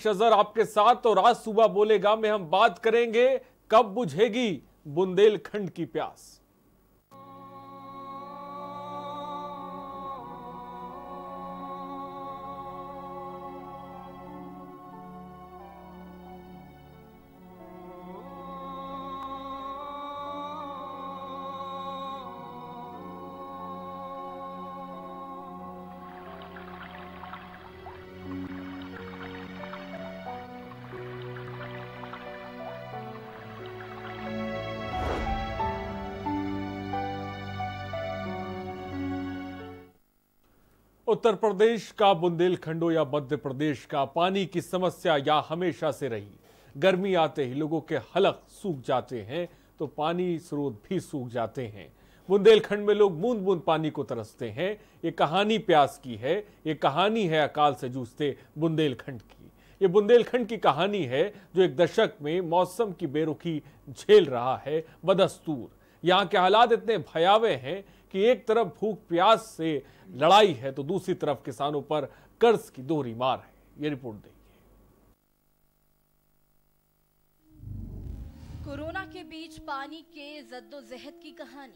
शजर आपके साथ और आज सुबह बोलेगा में हम बात करेंगे कब बुझेगी बुंदेलखंड की प्यास। उत्तर प्रदेश का बुंदेलखंड या मध्य प्रदेश का पानी की समस्या या हमेशा से रही। गर्मी आते ही लोगों के हलक सूख जाते हैं तो पानी स्रोत भी सूख जाते हैं। बुंदेलखंड में लोग बूंद बूंद पानी को तरसते हैं। ये कहानी प्यास की है, ये कहानी है अकाल से जूझते बुंदेलखंड की। ये बुंदेलखंड की कहानी है जो एक दशक में मौसम की बेरुखी झेल रहा है बदस्तूर। यहाँ के हालात इतने भयावह हैं कि एक तरफ भूख प्यास से लड़ाई है तो दूसरी तरफ किसानों पर कर्ज की दोहरी मार है। ये रिपोर्ट देखिए। कोरोना के बीच पानी के जद्दोजहद की कहानी।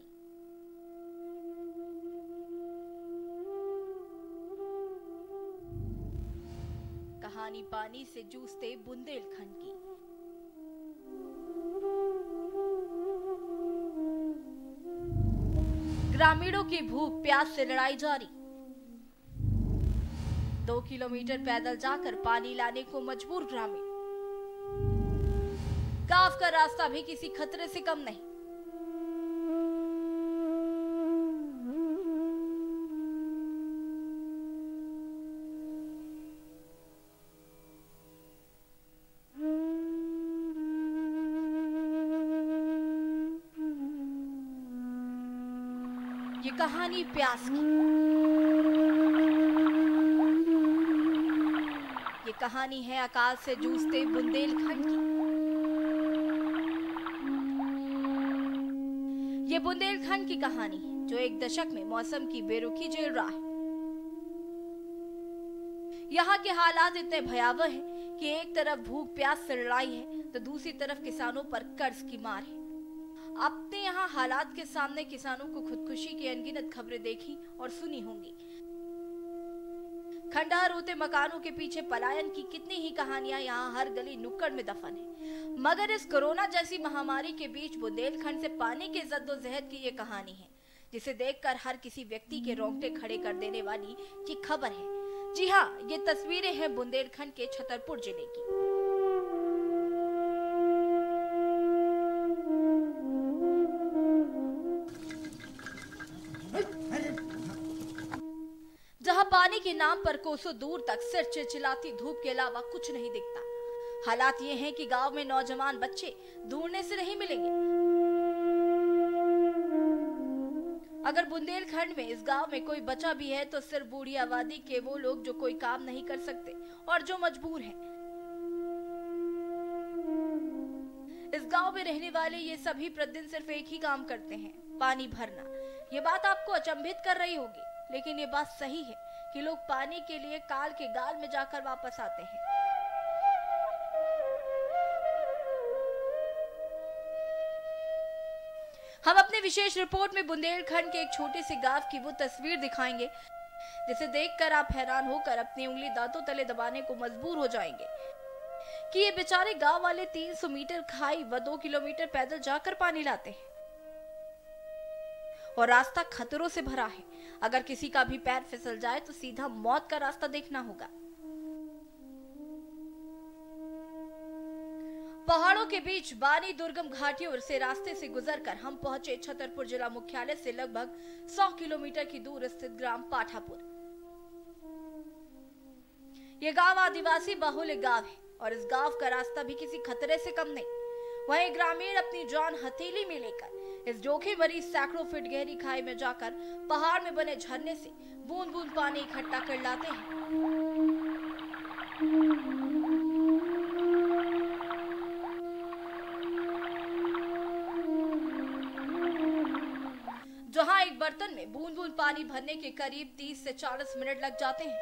कहानी पानी से जूझते बुंदेलखंड की। ग्रामीणों की भूख प्यास से लड़ाई जारी। 2 किलोमीटर पैदल जाकर पानी लाने को मजबूर ग्रामीण। गांव का रास्ता भी किसी खतरे से कम नहीं। ये कहानी प्यास की। ये कहानी है अकाल से जूझते बुंदेलखंड की। ये बुंदेलखंड की कहानी जो एक दशक में मौसम की बेरुखी झेल रहा है। यहाँ के हालात इतने भयावह हैं कि एक तरफ भूख प्यास से लड़ाई है तो दूसरी तरफ किसानों पर कर्ज की मार है। आपने यहाँ हालात के सामने किसानों को खुदकुशी की अनगिनत खबरें देखी और सुनी होंगी। खंडहर होते मकानों के पीछे पलायन की कितनी ही कहानियां यहाँ हर गली नुक्कड़ में दफन है। मगर इस कोरोना जैसी महामारी के बीच बुंदेलखंड से पानी के जद्दोजहद की ये कहानी है जिसे देखकर हर किसी व्यक्ति के रोंगटे खड़े कर देने वाली ये खबर है। जी हाँ, ये तस्वीरें हैं बुंदेलखंड के छतरपुर जिले की। जहां पानी के नाम पर कोसों दूर तक सिर चिलचिलाती धूप के अलावा कुछ नहीं दिखता। हालात ये हैं कि गांव में नौजवान बच्चे ढूंढने से नहीं मिलेंगे। अगर बुंदेलखंड में इस गांव में कोई बचा भी है तो सिर्फ बूढ़ी आबादी के वो लोग जो कोई काम नहीं कर सकते और जो मजबूर हैं। इस गांव में रहने वाले ये सभी प्रतिदिन सिर्फ एक ही काम करते हैं, पानी भरना। ये बात आपको अचंभित कर रही होगी, लेकिन ये बात सही है कि लोग पानी के लिए काल के गाल में जाकर वापस आते हैं। हम अपने विशेष रिपोर्ट में बुंदेलखंड के एक छोटे से गांव की वो तस्वीर दिखाएंगे जिसे देखकर आप हैरान होकर अपनी उंगली दांतों तले दबाने को मजबूर हो जाएंगे कि ये बेचारे गांव वाले 300 मीटर खाई व 2 किलोमीटर पैदल जाकर पानी लाते हैं और रास्ता खतरों से भरा है। अगर किसी का भी पैर फिसल जाए तो सीधा मौत का रास्ता देखना होगा। पहाड़ों के बीच बानी दुर्गम घाटियों से रास्ते से गुजरकर हम पहुंचे छतरपुर जिला मुख्यालय से लगभग 100 किलोमीटर की दूर स्थित ग्राम पाठापुर। यह गांव आदिवासी बहुल गांव है और इस गांव का रास्ता भी किसी खतरे से कम नहीं। वहीं ग्रामीण अपनी जान हथेली में लेकर इस जोखिम भरी सैकड़ों फीट गहरी खाई में जाकर पहाड़ में बने झरने से बूंद बूंद पानी इकट्ठा कर लाते हैं। जहां एक बर्तन में बूंद बूंद पानी भरने के करीब 30 से 40 मिनट लग जाते हैं।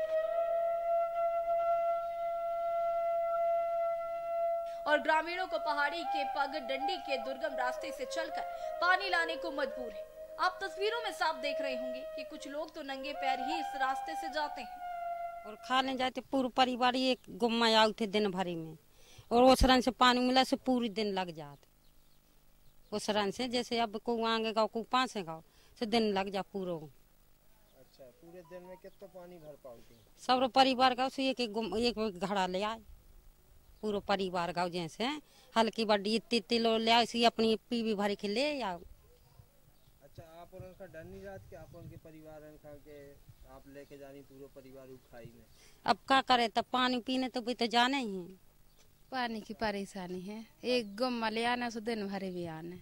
और ग्रामीणों को पहाड़ी के पगडंडी के दुर्गम रास्ते से चलकर पानी लाने को मजबूर है। आप तस्वीरों में साफ देख रहे होंगे कि कुछ लोग तो नंगे पैर ही इस रास्ते से जाते हैं और खाने जाते। पूरा परिवार एक गुम्मा आउ थे दिन भरी में, और उस रन से पानी मिला से पूरी दिन लग जाते। उस रन से जैसे अब को आगे गाँव को 5 गाँव से दिन लग जा पूरा। अच्छा, पूरे दिन में कितना पानी भर पाओगे? सब परिवार गाँव से एक घड़ा ले आए। पूरा परिवार गाँव जैसे हल्की बड्डी इतनी लो ले आए, अपनी पीवी भरी के ले आओ। अच्छा, आप और उनका डर नहीं रहा कि आप उनके परिवार के आप लेके जानी पूरा परिवार खाई में? अब क्या करे, तब पानी पीने तो भी तो जाने ही। पानी की परेशानी है, एक गुम्मा ले आना सो दिन भरे भी आने।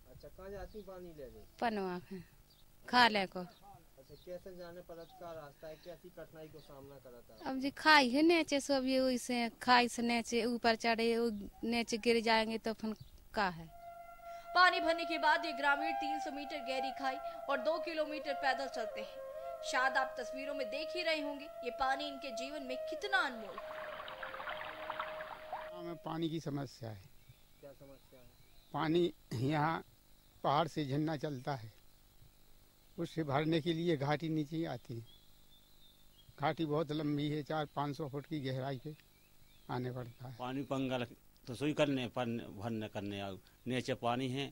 अच्छा, कहाँ जाती पानी लेने? पनवा खा ले को। अच्छा, कैसे जाने परत का रास्ता है, कैसी कठिनाई को सामना करा था? अब जी खाई है नीचे सब, ये वैसे खाई से नीचे ऊपर चढ़े नीचे गिर जाएंगे तो फिर का है। पानी भरने के बाद ये ग्रामीण 300 मीटर गहरी खाई और 2 किलोमीटर पैदल चलते हैं। शायद आप तस्वीरों में देख ही रहे होंगे ये पानी इनके जीवन में कितना अनमोल है। में पानी की समस्या है। क्या समस्या है? पानी यहाँ पहाड़ से झरना चलता है, उससे भरने के लिए घाटी नीचे आती है। घाटी बहुत लंबी है, 400-500 फुट की गहराई पे आने पड़ता है। पानी पंगल तो सोई करने भरने करने आओ, नीचे पानी है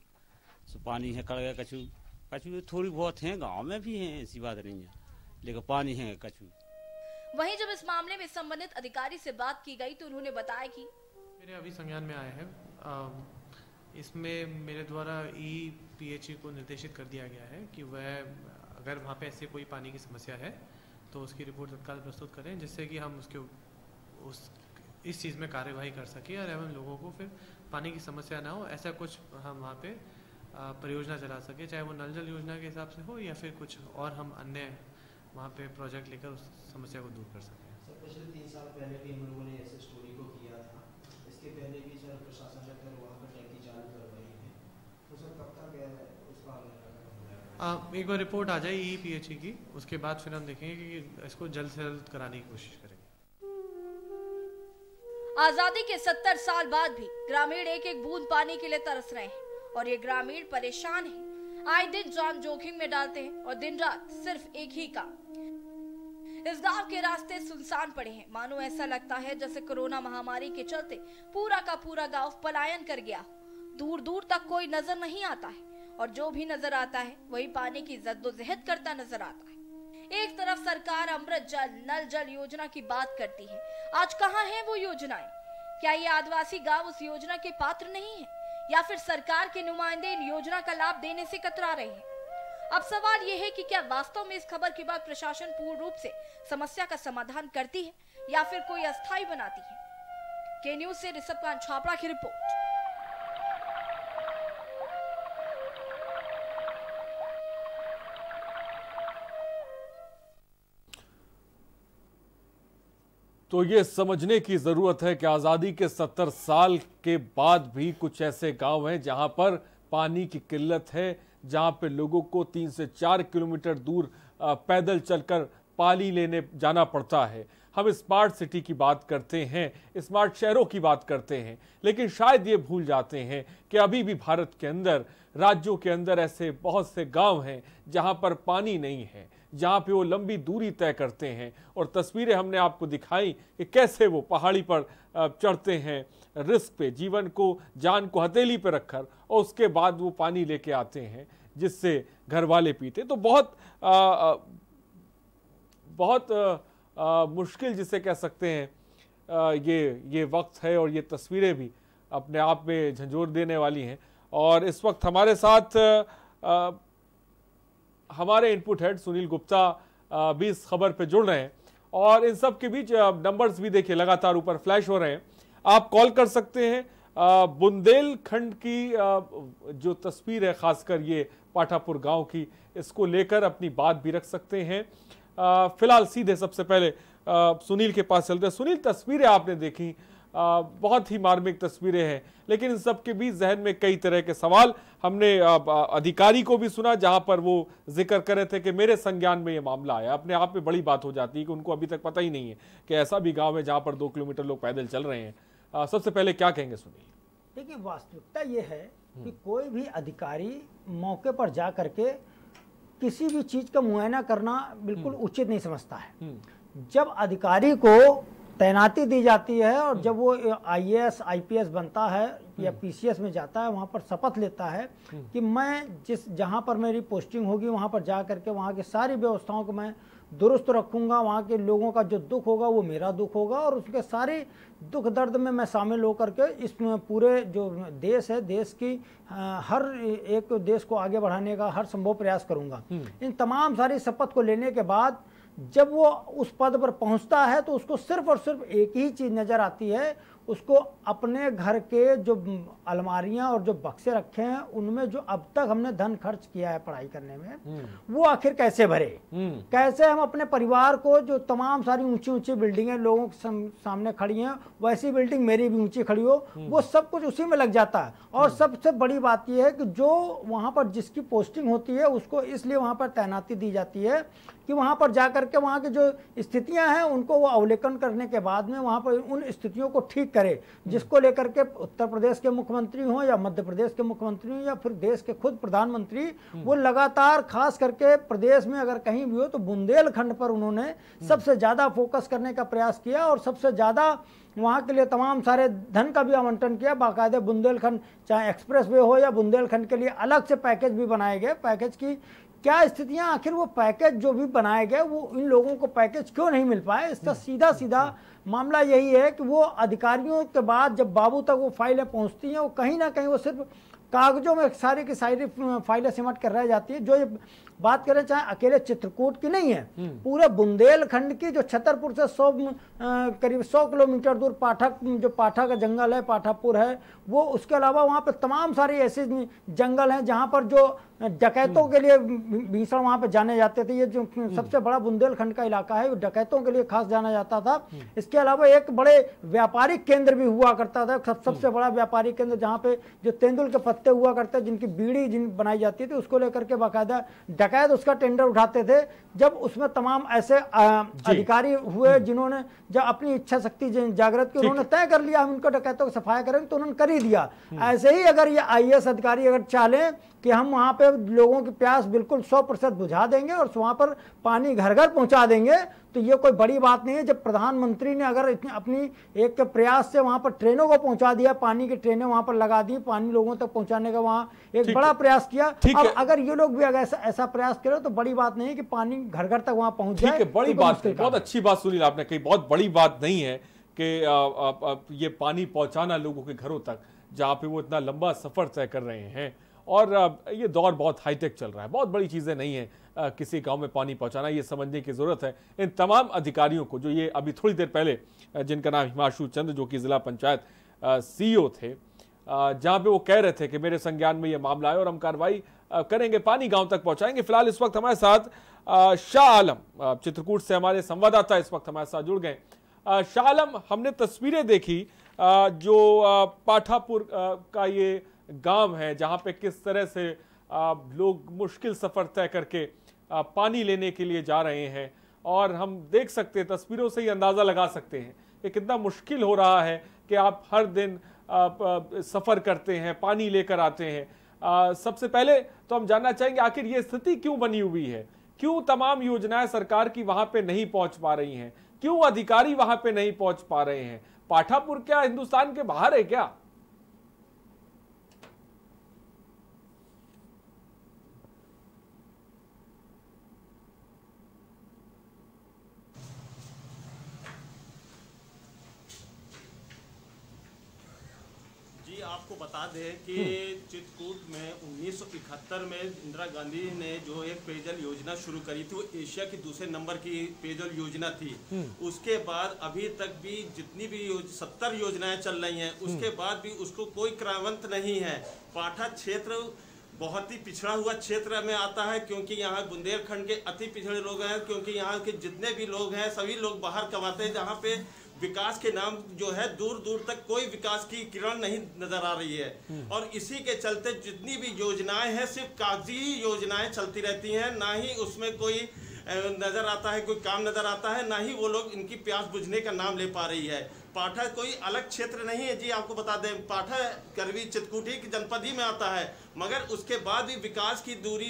सो पानी है कड़ गया। कछु कछु थोड़ी बहुत है, गांव में भी है, ऐसी बात नहीं है, लेकिन पानी है कछु। वहीं जब इस मामले में संबंधित अधिकारी से बात की गई तो उन्होंने बताया कि मेरे अभी संज्ञान में आए हैं। इसमें मेरे द्वारा EPHE को निर्देशित कर दिया गया है कि वह अगर वहाँ पे ऐसे कोई पानी की समस्या है तो उसकी रिपोर्ट तत्काल प्रस्तुत करें, जिससे कि हम इस चीज़ में कार्यवाही कर सकें और एवं लोगों को फिर पानी की समस्या ना हो, ऐसा कुछ हम वहाँ पे परियोजना चला सके, चाहे वो नल जल योजना के हिसाब से हो या फिर कुछ और हम अन्य वहाँ पे प्रोजेक्ट लेकर उस समस्या को दूर कर सकें। सर, पिछले 3 साल पहले भी हम लोगों ने ऐसे स्टोरी को किया था, इसके पहले भी सर प्रशासन ने वहाँ पर टैंकी चालू करवाई है, तो सर कब तक उसका हल? एक बार रिपोर्ट आ जाए EPHE की, उसके बाद फिर हम देखेंगे कि इसको जल्द से जल्द कराने की कोशिश करेंगे। आजादी के 70 साल बाद भी ग्रामीण एक एक बूंद पानी के लिए तरस रहे हैं और ये ग्रामीण परेशान हैं। आए दिन जान जोखिम में डालते हैं और दिन रात सिर्फ एक ही काम। इस गांव के रास्ते सुनसान पड़े हैं, मानो ऐसा लगता है जैसे कोरोना महामारी के चलते पूरा का पूरा गांव पलायन कर गया। दूर दूर तक कोई नजर नहीं आता है और जो भी नजर आता है वही पानी की जद्दोजहद करता नजर आता है। एक तरफ सरकार अमृत जल नल जल योजना की बात करती है, आज कहाँ है वो योजनाएं? क्या ये आदिवासी गांव उस योजना के पात्र नहीं है या फिर सरकार के नुमाइंदे इन योजना का लाभ देने से कतरा रहे हैं? अब सवाल यह है कि क्या वास्तव में इस खबर के बाद प्रशासन पूर्ण रूप से समस्या का समाधान करती है या फिर कोई अस्थायी बनाती है? के न्यूज से ऋषभ छापड़ा की रिपोर्ट। तो ये समझने की जरूरत है कि आजादी के 70 साल के बाद भी कुछ ऐसे गांव हैं जहां पर पानी की किल्लत है, जहां पे लोगों को 3 से 4 किलोमीटर दूर पैदल चलकर पानी लेने जाना पड़ता है। हम स्मार्ट सिटी की बात करते हैं, स्मार्ट शहरों की बात करते हैं, लेकिन शायद ये भूल जाते हैं कि अभी भी भारत के अंदर, राज्यों के अंदर ऐसे बहुत से गांव हैं जहां पर पानी नहीं है, जहां पे वो लंबी दूरी तय करते हैं। और तस्वीरें हमने आपको दिखाई कि कैसे वो पहाड़ी पर चढ़ते हैं, रिस्क पे, जीवन को, जान को हथेली पे रखकर, और उसके बाद वो पानी लेके आते हैं जिससे घर वाले पीते। तो बहुत मुश्किल जिसे कह सकते हैं ये वक्त है, और ये तस्वीरें भी अपने आप में झंझोर देने वाली हैं। और इस वक्त हमारे साथ हमारे इनपुट हेड सुनील गुप्ता भी इस खबर पे जुड़ रहे हैं, और इन सब के बीच नंबर्स भी देखिए लगातार ऊपर फ्लैश हो रहे हैं। आप कॉल कर सकते हैं। बुंदेलखंड की जो तस्वीर है, खासकर ये पाठापुर गांव की, इसको लेकर अपनी बात भी रख सकते हैं। फिलहाल सीधे सबसे पहले सुनील के पास चलते हैं। सुनील, तस्वीरें आपने देखी, बहुत ही मार्मिक तस्वीरें हैं, लेकिन इन सब के बीच जहन में कई तरह के सवाल। हमने अधिकारी को भी सुना जहां पर वो जिक्र कर रहे थे कि मेरे संज्ञान में ये मामला आया। अपने आप में बड़ी बात हो जाती है कि उनको अभी तक पता ही नहीं है कि ऐसा भी गांव है जहां पर 2 किलोमीटर लोग पैदल चल रहे हैं। सबसे पहले क्या कहेंगे सुनिए। देखिए, वास्तविकता ये है कि कोई भी अधिकारी मौके पर जा करके किसी भी चीज का मुआयना करना बिल्कुल उचित नहीं समझता है। जब अधिकारी को तैनाती दी जाती है और जब वो IAS IPS बनता है या PCS में जाता है, वहाँ पर शपथ लेता है कि मैं जहाँ पर मेरी पोस्टिंग होगी वहाँ पर जा करके वहाँ की सारी व्यवस्थाओं को मैं दुरुस्त रखूंगा, वहाँ के लोगों का जो दुख होगा वो मेरा दुख होगा और उसके सारे दुख दर्द में मैं शामिल होकर के इस पूरे जो देश है, देश की हर एक देश को आगे बढ़ाने का हर संभव प्रयास करूंगा। इन तमाम सारी शपथ को लेने के बाद जब वो उस पद पर पहुंचता है तो उसको सिर्फ और सिर्फ एक ही चीज नजर आती है, उसको अपने घर के जो अलमारियां और जो बक्से रखे हैं उनमें जो अब तक हमने धन खर्च किया है पढ़ाई करने में वो आखिर कैसे भरे, कैसे हम अपने परिवार को, जो तमाम सारी ऊंची ऊंची बिल्डिंगें लोगों के सामने खड़ी हैं वैसी बिल्डिंग मेरी भी ऊंची खड़ी हो, वो सब कुछ उसी में लग जाता है। और सबसे बड़ी बात यह है कि जो वहां पर जिसकी पोस्टिंग होती है उसको इसलिए वहां पर तैनाती दी जाती है कि वहां पर जाकर के वहां की जो स्थितियां हैं उनको वो अवलोकन करने के बाद में वहां पर उन स्थितियों को ठीक करे, जिसको लेकर के उत्तर प्रदेश के मुख्यमंत्री हों या मध्य प्रदेश के मुख्यमंत्री हों या फिर देश के खुद प्रधानमंत्री, वो लगातार खास करके प्रदेश में अगर कहीं भी हो तो बुंदेलखंड पर उन्होंने सबसे ज्यादा फोकस करने का प्रयास किया और सबसे ज्यादा वहाँ के लिए तमाम सारे धन का भी आवंटन किया। बाकायदे बुंदेलखंड चाहे एक्सप्रेस वे हो या बुंदेलखंड के लिए अलग से पैकेज भी बनाए गए। पैकेज की क्या स्थितियां, आखिर वो पैकेज जो भी बनाए गए वो इन लोगों को पैकेज क्यों नहीं मिल पाए, इसका सीधा सीधा मामला यही है कि वो अधिकारियों के बाद जब बाबू तक वो फाइलें पहुंचती हैं वो कहीं ना कहीं वो सिर्फ कागजों में सारी की सारी फाइलें सिमट कर रह जाती है। जो ये बात करें चाहे अकेले चित्रकूट की नहीं है, पूरे बुंदेलखंड की जो छतरपुर से करीब 100 किलोमीटर दूर पाठक जो पाठा का जंगल है, पाठापुर है, वो उसके अलावा वहाँ पे तमाम सारे ऐसे जंगल हैं जहाँ पर जो डकैतों के लिए भीषण वहाँ पे जाने जाते थे। ये जो सबसे बड़ा बुंदेलखंड का इलाका है वो डकैतों के लिए खास जाना जाता था। इसके अलावा एक बड़े व्यापारिक केंद्र भी हुआ करता था, सबसे बड़ा व्यापारिक केंद्र जहाँ पे जो तेंदुल के पत्ते हुआ करते, जिनकी बीड़ी बनाई जाती थी, उसको लेकर के बाकायदा डकैत उसका टेंडर उठाते थे। जब उसमें तमाम ऐसे अधिकारी हुए जिन्होंने जब अपनी इच्छा शक्ति जागृत की, उन्होंने तय कर लिया हम उनको डकैतों को सफाया करेंगे, तो उन्होंने कर ही दिया। ऐसे ही अगर ये IAS अधिकारी अगर चाहें कि हम वहां पे लोगों की प्यास बिल्कुल 100% बुझा देंगे और वहां पर पानी घर घर पहुंचा देंगे, तो ये कोई बड़ी बात नहीं है। जब प्रधानमंत्री ने अगर अपनी एक प्रयास से वहां पर ट्रेनों को पहुंचा दिया, पानी की ट्रेनें वहां पर लगा दी, पानी लोगों तक पहुंचाने का वहां एक बड़ा प्रयास किया। अब अगर ये लोग भी अगर ऐसा प्रयास करें तो बड़ी बात नहीं है कि पानी घर घर तक वहां पहुंच जाए। बड़ी बात, बहुत अच्छी बात सुनील आपने कही। बहुत बड़ी बात नहीं है कि ये पानी पहुंचाना लोगों के घरों तक जहां पे वो इतना लंबा सफर तय कर रहे हैं। और ये दौर बहुत हाईटेक चल रहा है, बहुत बड़ी चीजें नहीं है किसी गांव में पानी पहुंचाना, ये समझने की जरूरत है इन तमाम अधिकारियों को जो ये अभी थोड़ी देर पहले जिनका नाम हिमांशु चंद्र जो कि जिला पंचायत CEO थे, जहां पे वो कह रहे थे कि मेरे संज्ञान में ये मामला है और हम कार्रवाई करेंगे, पानी गांव तक पहुंचाएंगे। फिलहाल इस वक्त हमारे साथ शाह आलम चित्रकूट से हमारे संवाददाता इस वक्त हमारे साथ जुड़ गए। शाह आलम, हमने तस्वीरें देखी जो पाठापुर का ये गांव है जहां पे किस तरह से लोग मुश्किल सफर तय करके पानी लेने के लिए जा रहे हैं, और हम देख सकते हैं तस्वीरों से ही अंदाजा लगा सकते हैं कि कितना मुश्किल हो रहा है कि आप हर दिन सफर करते हैं, पानी लेकर आते हैं। सबसे पहले तो हम जानना चाहेंगे आखिर ये स्थिति क्यों बनी हुई है, क्यों तमाम योजनाएं सरकार की वहां पे नहीं पहुंच पा रही हैं, क्यों अधिकारी वहां पे नहीं पहुंच पा रहे हैं? पाठापुर क्या हिंदुस्तान के बाहर है क्या? आपको बता दें कि चित्रकूट में 1971 में इंदिरा गांधी ने जो एक पेयजल योजना शुरू करी थी, वो एशिया की दूसरे नंबर की पेयजल योजना थी। उसके बाद अभी तक भी जितनी भी 70 योजनाएं चल रही हैं, उसके बाद भी उसको कोई क्रियान्वित नहीं है। पाठा क्षेत्र बहुत ही पिछड़ा हुआ क्षेत्र में आता है, क्योंकि यहाँ बुंदेलखंड के अति पिछड़े लोग हैं, क्योंकि यहाँ के जितने भी लोग हैं सभी लोग बाहर कमाते हैं, जहाँ पे विकास के नाम जो है दूर दूर तक कोई विकास की किरण नहीं नजर आ रही है। और इसी के चलते जितनी भी योजनाएं हैं सिर्फ कागजी योजनाएं चलती रहती हैं, ना ही उसमें कोई नजर आता है, कोई काम नजर आता है, ना ही वो लोग इनकी प्यास बुझने का नाम ले पा रही है। पाठा कोई अलग क्षेत्र नहीं है जी, आपको बता दें पाठा करवी चित्रकूट ही जनपद ही में आता है, मगर उसके बाद भी विकास की दूरी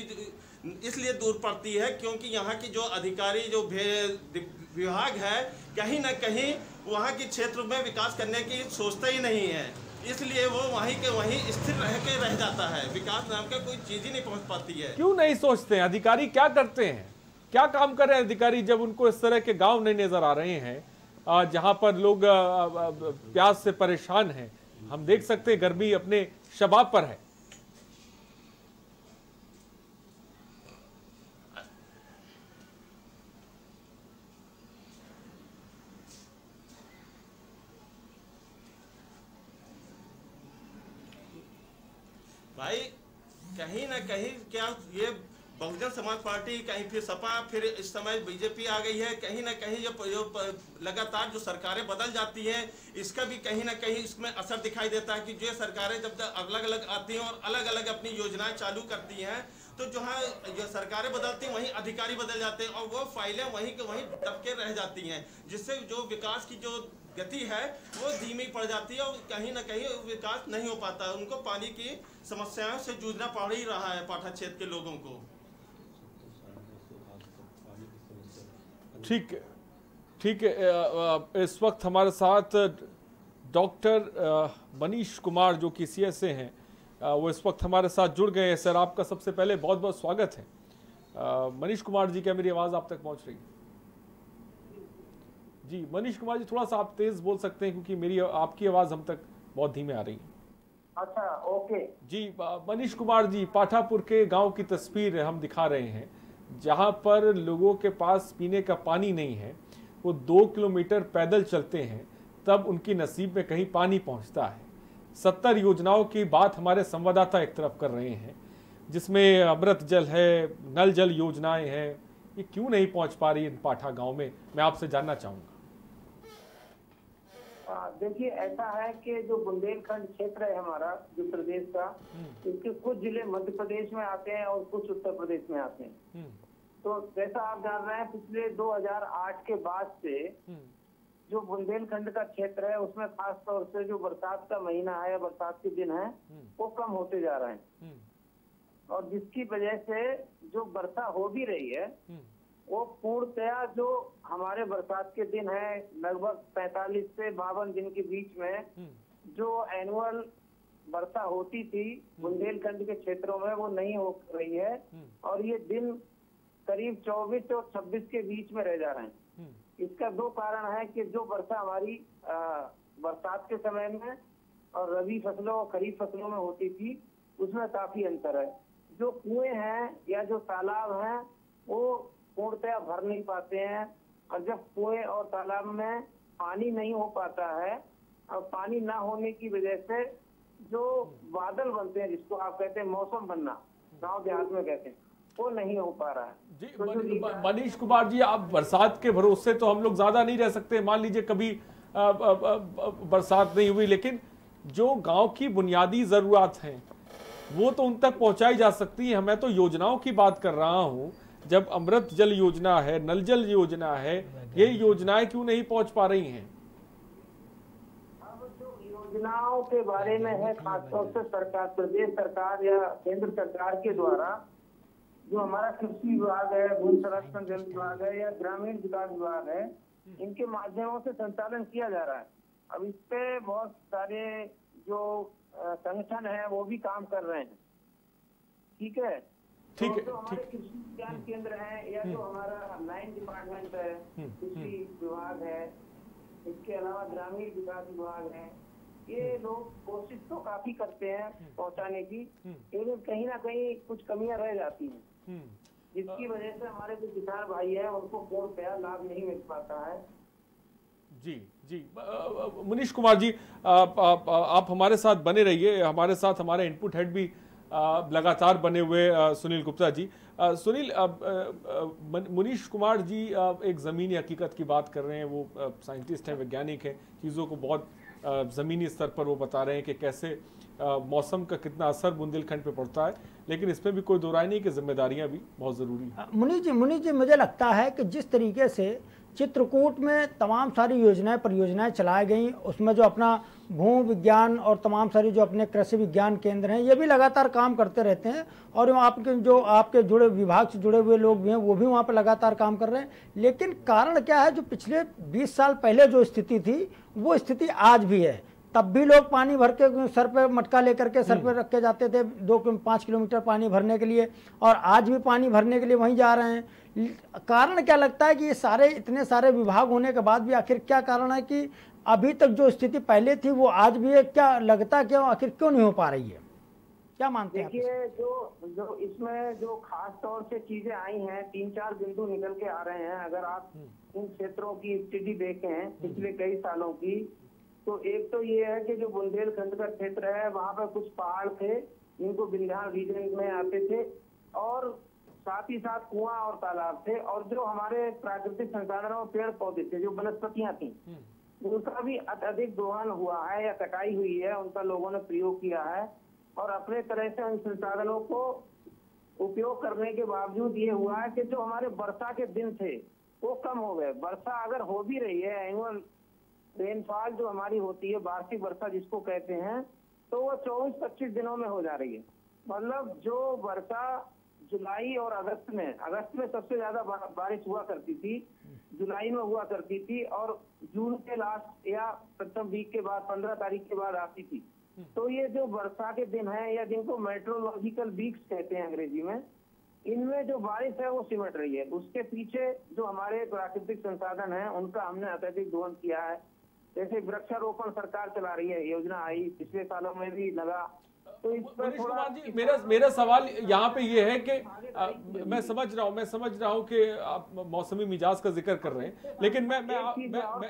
इसलिए दूर पड़ती है क्योंकि यहाँ की जो अधिकारी जो विभाग है कहीं ना कहीं वहाँ के क्षेत्र में विकास करने की सोचता ही नहीं है, इसलिए वो वहीं के वहीं स्थिर रह जाता है, विकास नाम का कोई चीज ही नहीं पहुँच पाती है। क्यों नहीं सोचते हैं? अधिकारी क्या करते हैं, क्या काम कर रहे हैं अधिकारी जब उनको इस तरह के गांव नहीं नजर आ रहे हैं जहां पर लोग प्यास से परेशान हैं? हम देख सकते हैं गर्मी अपने शबाब पर है। भाई कहीं ना कहीं क्या ये बहुजन समाज पार्टी, कहीं फिर सपा, फिर इस समय बीजेपी आ गई है, कहीं ना कहीं जो लगातार जो सरकारें बदल जाती हैं इसका भी कहीं ना कहीं इसमें असर दिखाई देता है कि जो सरकारें जब अलग अलग आती हैं और अलग अलग अपनी योजनाएं चालू करती हैं तो जो सरकारें बदलती हैं वहीं अधिकारी बदल जाते हैं और वो फाइलें वहीं के वहीं दबके रह जाती हैं, जिससे जो विकास की जो गति है वो धीमी पड़ जाती है और कहीं ना कहीं विकास नहीं हो पाता, उनको पानी की समस्याओं से जूझना पड़ ही रहा है पाठा क्षेत्र के लोगों को। ठीक है। इस वक्त हमारे साथ डॉक्टर मनीष कुमार जो कि CSA हैं वो इस वक्त हमारे साथ जुड़ गए हैं। सर आपका सबसे पहले बहुत बहुत स्वागत है। मनीष कुमार जी, क्या मेरी आवाज़ आप तक पहुंच रही है? जी मनीष कुमार जी, थोड़ा सा आप तेज बोल सकते हैं क्योंकि आपकी आवाज़ हम तक बहुत धीमे आ रही है। अच्छा, ओके जी मनीष कुमार जी, पाठापुर के गांव की तस्वीर हम दिखा रहे हैं जहां पर लोगों के पास पीने का पानी नहीं है, वो 2 किलोमीटर पैदल चलते हैं तब उनकी नसीब में कहीं पानी पहुंचता है। 70 योजनाओं की बात हमारे संवाददाता एक तरफ कर रहे हैं जिसमें अमृत जल है, नल जल योजनाएं हैं, ये क्यों नहीं पहुंच पा रही इन पाठा गांव में, मैं आपसे जानना चाहूंगा। देखिए ऐसा है कि जो बुंदेलखंड क्षेत्र है हमारा जो प्रदेश का, इसके कुछ जिले मध्य प्रदेश में आते हैं और कुछ उत्तर प्रदेश में आते हैं। तो जैसा आप जान रहे हैं पिछले 2008 के बाद से जो बुंदेलखंड का क्षेत्र है उसमें खास तौर से जो बरसात का महीना है, बरसात के दिन है, वो कम होते जा रहे हैं और जिसकी वजह से जो वर्षा हो भी रही है वो पूर्णतया जो हमारे बरसात के दिन है लगभग 45 से 52 दिन के बीच में जो एनुअल वर्षा होती थी बुंदेलखंड के क्षेत्रों में वो नहीं हो रही है और ये दिन करीब 24 और 26 के बीच में रह जा रहे हैं। इसका 2 कारण है कि जो वर्षा हमारी बरसात के समय में और रबी फसलों और खरीफ फसलों में होती थी उसमें काफी अंतर है। जो कुएं हैं या जो तालाब हैं वो पूर्णतया भर नहीं पाते हैं और जब कुएं और तालाब में पानी नहीं हो पाता है और पानी ना होने की वजह से जो बादल बनते हैं जिसको आप कहते हैं मौसम बनना, गांव देहात में कहते हैं, वो नहीं हो पा रहा है। जी तो मनीष कुमार जी, आप बरसात के भरोसे तो हम लोग ज्यादा नहीं रह सकते, मान लीजिए कभी बरसात नहीं हुई, लेकिन जो गांव की बुनियादी जरूरत हैं वो तो उन तक पहुंचाई जा सकती है। मैं तो योजनाओं की बात कर रहा हूं, जब अमृत जल योजना है, नल जल योजना है, ये योजनाएं क्यों नहीं पहुंच पा रही हैं? अब जो योजनाओं के बारे में है खासतौर से सरकार, प्रदेश सरकार या केंद्र सरकार के द्वारा जो हमारा कृषि विभाग है, भूमि संरक्षण जल विभाग है या ग्रामीण विकास विभाग है, इनके माध्यमों से संचालन किया जा रहा है। अब इस पे बहुत सारे जो संगठन है वो भी काम कर रहे हैं। ठीक है, ठीक है, जो हमारे कृषि विज्ञान केंद्र है या जो हमारा लाइन डिपार्टमेंट है, कृषि विभाग है, इसके अलावा ग्रामीण विकास विभाग है, ये लोग कोशिश तो काफी करते हैं पहुंचाने की, लेकिन कहीं ना कहीं कुछ कमियां रह जाती हैं जिसकी वजह से हमारे जो किसान भाई हैं उनको पूर्णतया लाभ नहीं मिल पाता है। जी मनीष कुमार जी, आप हमारे साथ बने रहिए, हमारे साथ हमारे इनपुट हेड भी लगातार बने हुए सुनील गुप्ता जी। सुनील, मनीष कुमार जी एक ज़मीनी हकीकत की बात कर रहे हैं, वो साइंटिस्ट हैं, वैज्ञानिक हैं, चीज़ों को बहुत ज़मीनी स्तर पर वो बता रहे हैं कि कैसे मौसम का कितना असर बुंदेलखंड पे पड़ता है, लेकिन इसमें भी कोई दो राय नहीं कि जिम्मेदारियां भी बहुत ज़रूरी हैं। मुनीष जी, मुझे लगता है कि जिस तरीके से चित्रकूट में तमाम सारी योजनाएं परियोजनाएं चलाई गई। उसमें जो अपना भू विज्ञान और तमाम सारी जो अपने कृषि विज्ञान केंद्र हैं, ये भी लगातार काम करते रहते हैं। और आपके जो आपके जुड़े विभाग से जुड़े हुए लोग भी हैं, वो भी वहाँ पर लगातार काम कर रहे हैं। लेकिन कारण क्या है, जो पिछले 20 साल पहले जो स्थिति थी, वो स्थिति आज भी है। तब भी लोग पानी भर के सर पे मटका लेकर के सर पे रख के जाते थे 2-5 किलोमीटर पानी भरने के लिए, और आज भी पानी भरने के लिए वहीं जा रहे हैं। कारण क्या लगता है कि ये सारे इतने सारे विभाग होने के बाद भी आखिर क्या कारण है कि अभी तक जो स्थिति पहले थी वो आज भी है? क्या लगता है क्यों, आखिर क्यों नहीं हो पा रही है? क्या मानते हैं? देखिए, जो इसमें जो खास तौर से चीजें आई हैं, 3-4 बिंदु निकल के आ रहे हैं। अगर आप इन क्षेत्रों की स्थिति देखें पिछले कई सालों की, तो एक तो ये है कि जो बुंदेलखंड का क्षेत्र है, वहाँ पर कुछ पहाड़ थे जिनको विंध्याचल रीजन में आते थे, और साथ ही साथ कुआं और तालाब थे, और जो हमारे प्राकृतिक संसाधनों पेड़ पौधे थे, जो वनस्पतियां थी, उनका भी अत्यधिक दोहन हुआ है या कटाई हुई है, उनका लोगों ने प्रयोग किया है। और अपने तरह से उन संसाधनों को उपयोग करने के बावजूद ये हुआ है कि जो हमारे वर्षा के दिन थे वो कम हो गए। वर्षा अगर हो भी रही है, एनुअल रेनफॉल जो हमारी होती है, वार्षिक वर्षा जिसको कहते हैं, तो वो 24-25 दिनों में हो जा रही है। मतलब जो वर्षा जुलाई और अगस्त में सबसे ज्यादा बारिश हुआ करती थी, जुलाई में हुआ करती थी, और जून के लास्ट या प्रथम वीक के बाद 15 तारीख के बाद आती थी। तो ये जो वर्षा के दिन है, या जिनको मेट्रोलॉजिकल वीक्स कहते हैं अंग्रेजी में, इनमें जो बारिश है वो सिमट रही है। उसके पीछे जो हमारे प्राकृतिक संसाधन है उनका हमने अत्यधिक दोहन किया है। जैसे वृक्षारोपण सरकार चला रही है, योजना आई पिछले सालों में भी लगा। तो इस पर मनीष कुमार जी, मेरा सवाल यहाँ पे ये है कि मैं समझ रहा हूँ कि आप मौसमी मिजाज का जिक्र कर रहे हैं, लेकिन मैं एक चीज मैं और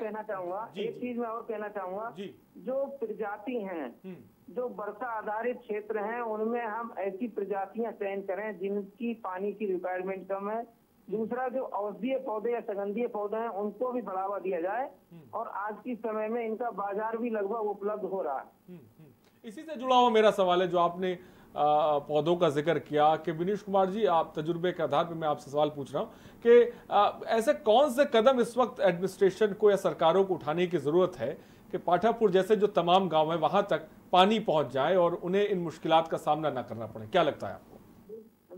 कहना चाहूंगा, जो प्रजाति हैं, जो वर्षा आधारित क्षेत्र हैं, उनमें हम ऐसी प्रजातियां चयन करें जिनकी पानी की रिक्वायरमेंट कम है। दूसरा, जो औषधीय पौधे या सुगंधीय पौधे हैं उनको भी बढ़ावा दिया जाए, और आज के समय में इनका बाजार भी लगभग उपलब्ध हो रहा है। इसी से जुड़ा हुआ मेरा सवाल है, जो आपने पौधों का जिक्र किया, कि मनीष कुमार जी, आप तजुर्बे के आधार पर मैं आपसे सवाल पूछ रहा हूं कि ऐसे कौन से कदम इस वक्त एडमिनिस्ट्रेशन को या सरकारों को उठाने की जरूरत है कि पाठापुर जैसे जो तमाम गांव है वहां तक पानी पहुंच जाए और उन्हें इन मुश्किलात का सामना न करना पड़े? क्या लगता है आपको?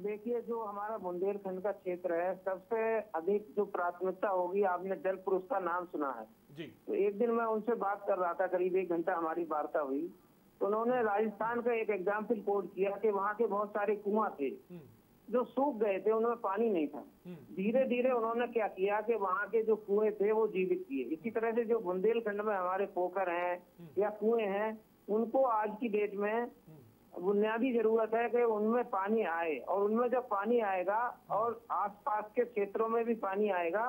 देखिए, जो हमारा बुंदेलखंड का क्षेत्र है, सबसे अधिक जो प्राथमिकता होगी, आपने जल पुरुष का नाम सुना है जी। तो एक दिन मैं उनसे बात कर रहा था, करीब 1 घंटा हमारी वार्ता हुई, तो उन्होंने राजस्थान का एक एग्जाम्पल कोट किया कि वहाँ के बहुत सारे कुआं थे जो सूख गए थे, उनमें पानी नहीं था। धीरे धीरे उन्होंने क्या किया कि वहाँ के जो कुएं थे वो जीवित किए। इसी तरह से जो बुंदेलखंड में हमारे पोखर हैं या कुएं हैं, उनको आज की डेट में बुनियादी जरूरत है कि उनमें पानी आए, और उनमें जब पानी आएगा और आसपास के क्षेत्रों में भी पानी आएगा,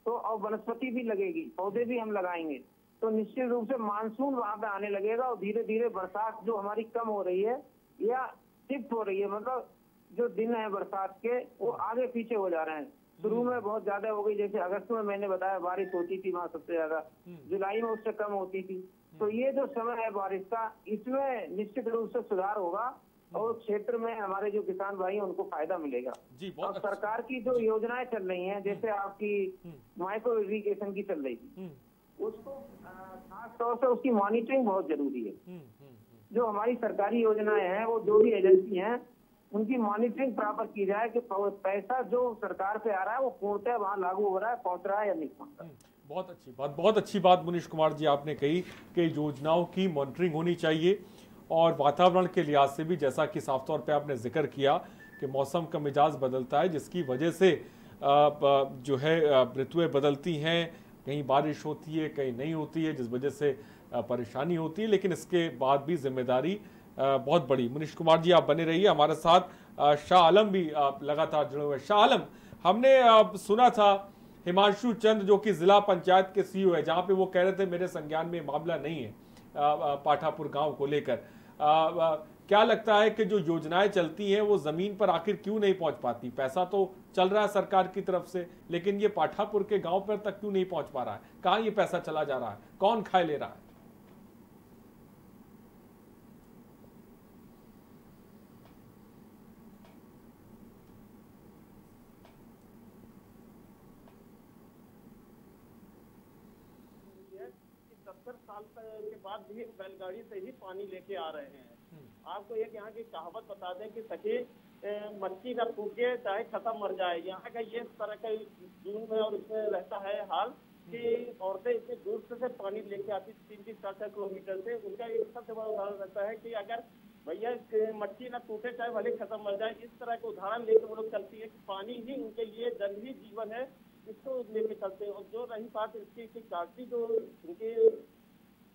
तो और वनस्पति भी लगेगी, पौधे भी हम लगाएंगे, तो निश्चित रूप से मानसून वहां पे आने लगेगा, और धीरे धीरे बरसात जो हमारी कम हो रही है या शिफ्ट हो रही है, मतलब जो दिन है बरसात के वो आगे पीछे हो जा रहे हैं। शुरू में बहुत ज्यादा हो गई, जैसे अगस्त में मैंने बताया बारिश होती थी वहाँ सबसे ज्यादा, जुलाई में उससे कम होती थी। तो ये जो समय है बारिश का, इसमें निश्चित रूप से सुधार होगा, और क्षेत्र में हमारे जो किसान भाई हैं उनको फायदा मिलेगा। जी, और सरकार की जो योजनाएं चल रही हैं, जैसे आपकी माइक्रो इरिगेशन की चल रही थी, उसको खास तौर से उसकी मॉनिटरिंग बहुत जरूरी है। जो हमारी सरकारी योजनाएं हैं, वो जो भी एजेंसी हैं, उनकी मॉनिटरिंग प्रॉपर की जाए कि पैसा जो सरकार से आ रहा है वो पूर्णतः वहाँ लागू हो रहा है, पहुँच रहा है या नहीं पहुँच रहा है। बहुत अच्छी बात मनीष कुमार जी आपने कही कि योजनाओं की मॉनिटरिंग होनी चाहिए, और वातावरण के लिहाज से भी, जैसा कि साफ तौर पे आपने जिक्र किया कि मौसम का मिजाज बदलता है, जिसकी वजह से जो है ऋतुएं बदलती हैं, कहीं बारिश होती है कहीं नहीं होती है, जिस वजह से परेशानी होती है, लेकिन इसके बाद भी जिम्मेदारी बहुत बड़ी। मनीष कुमार जी आप बने रहिए हमारे साथ। शाह आलम भी लगातार जुड़े हुए। शाह आलम, हमने सुना था हिमांशु चंद जो कि जिला पंचायत के सीईओ है, जहां पे वो कह रहे थे मेरे संज्ञान में मामला नहीं है पाठापुर गांव को लेकर। क्या लगता है कि जो योजनाएं चलती हैं वो जमीन पर आखिर क्यों नहीं पहुंच पाती? पैसा तो चल रहा है सरकार की तरफ से, लेकिन ये पाठापुर के गांव पर तक क्यों नहीं पहुंच पा रहा है? कहां ये पैसा चला जा रहा है? कौन खाए ले रहा है? 70 साल के बाद भी बैलगाड़ी से ही पानी लेके आ रहे हैं। आपको एक यहाँ की कहावत बता दें कि सखी मच्छी न फूके चाहे खत्म मर जाए। यहाँ का ये तरह का जून में और इसमें रहता है हाल कि औरतें इतनी दूर से पानी लेके आती 3-3 4-4 किलोमीटर से। उनका एक सबसे बड़ा उदाहरण रहता है कि अगर भैया मच्छी न टूटे चाहे भले खत्म मर जाए, इस तरह के उदाहरण लेके वो लोग चलती है कि पानी ही उनके लिए जल ही जीवन है, इसको लेके चलते हैं। और जो रही बात इसकी कागजी जो उनकी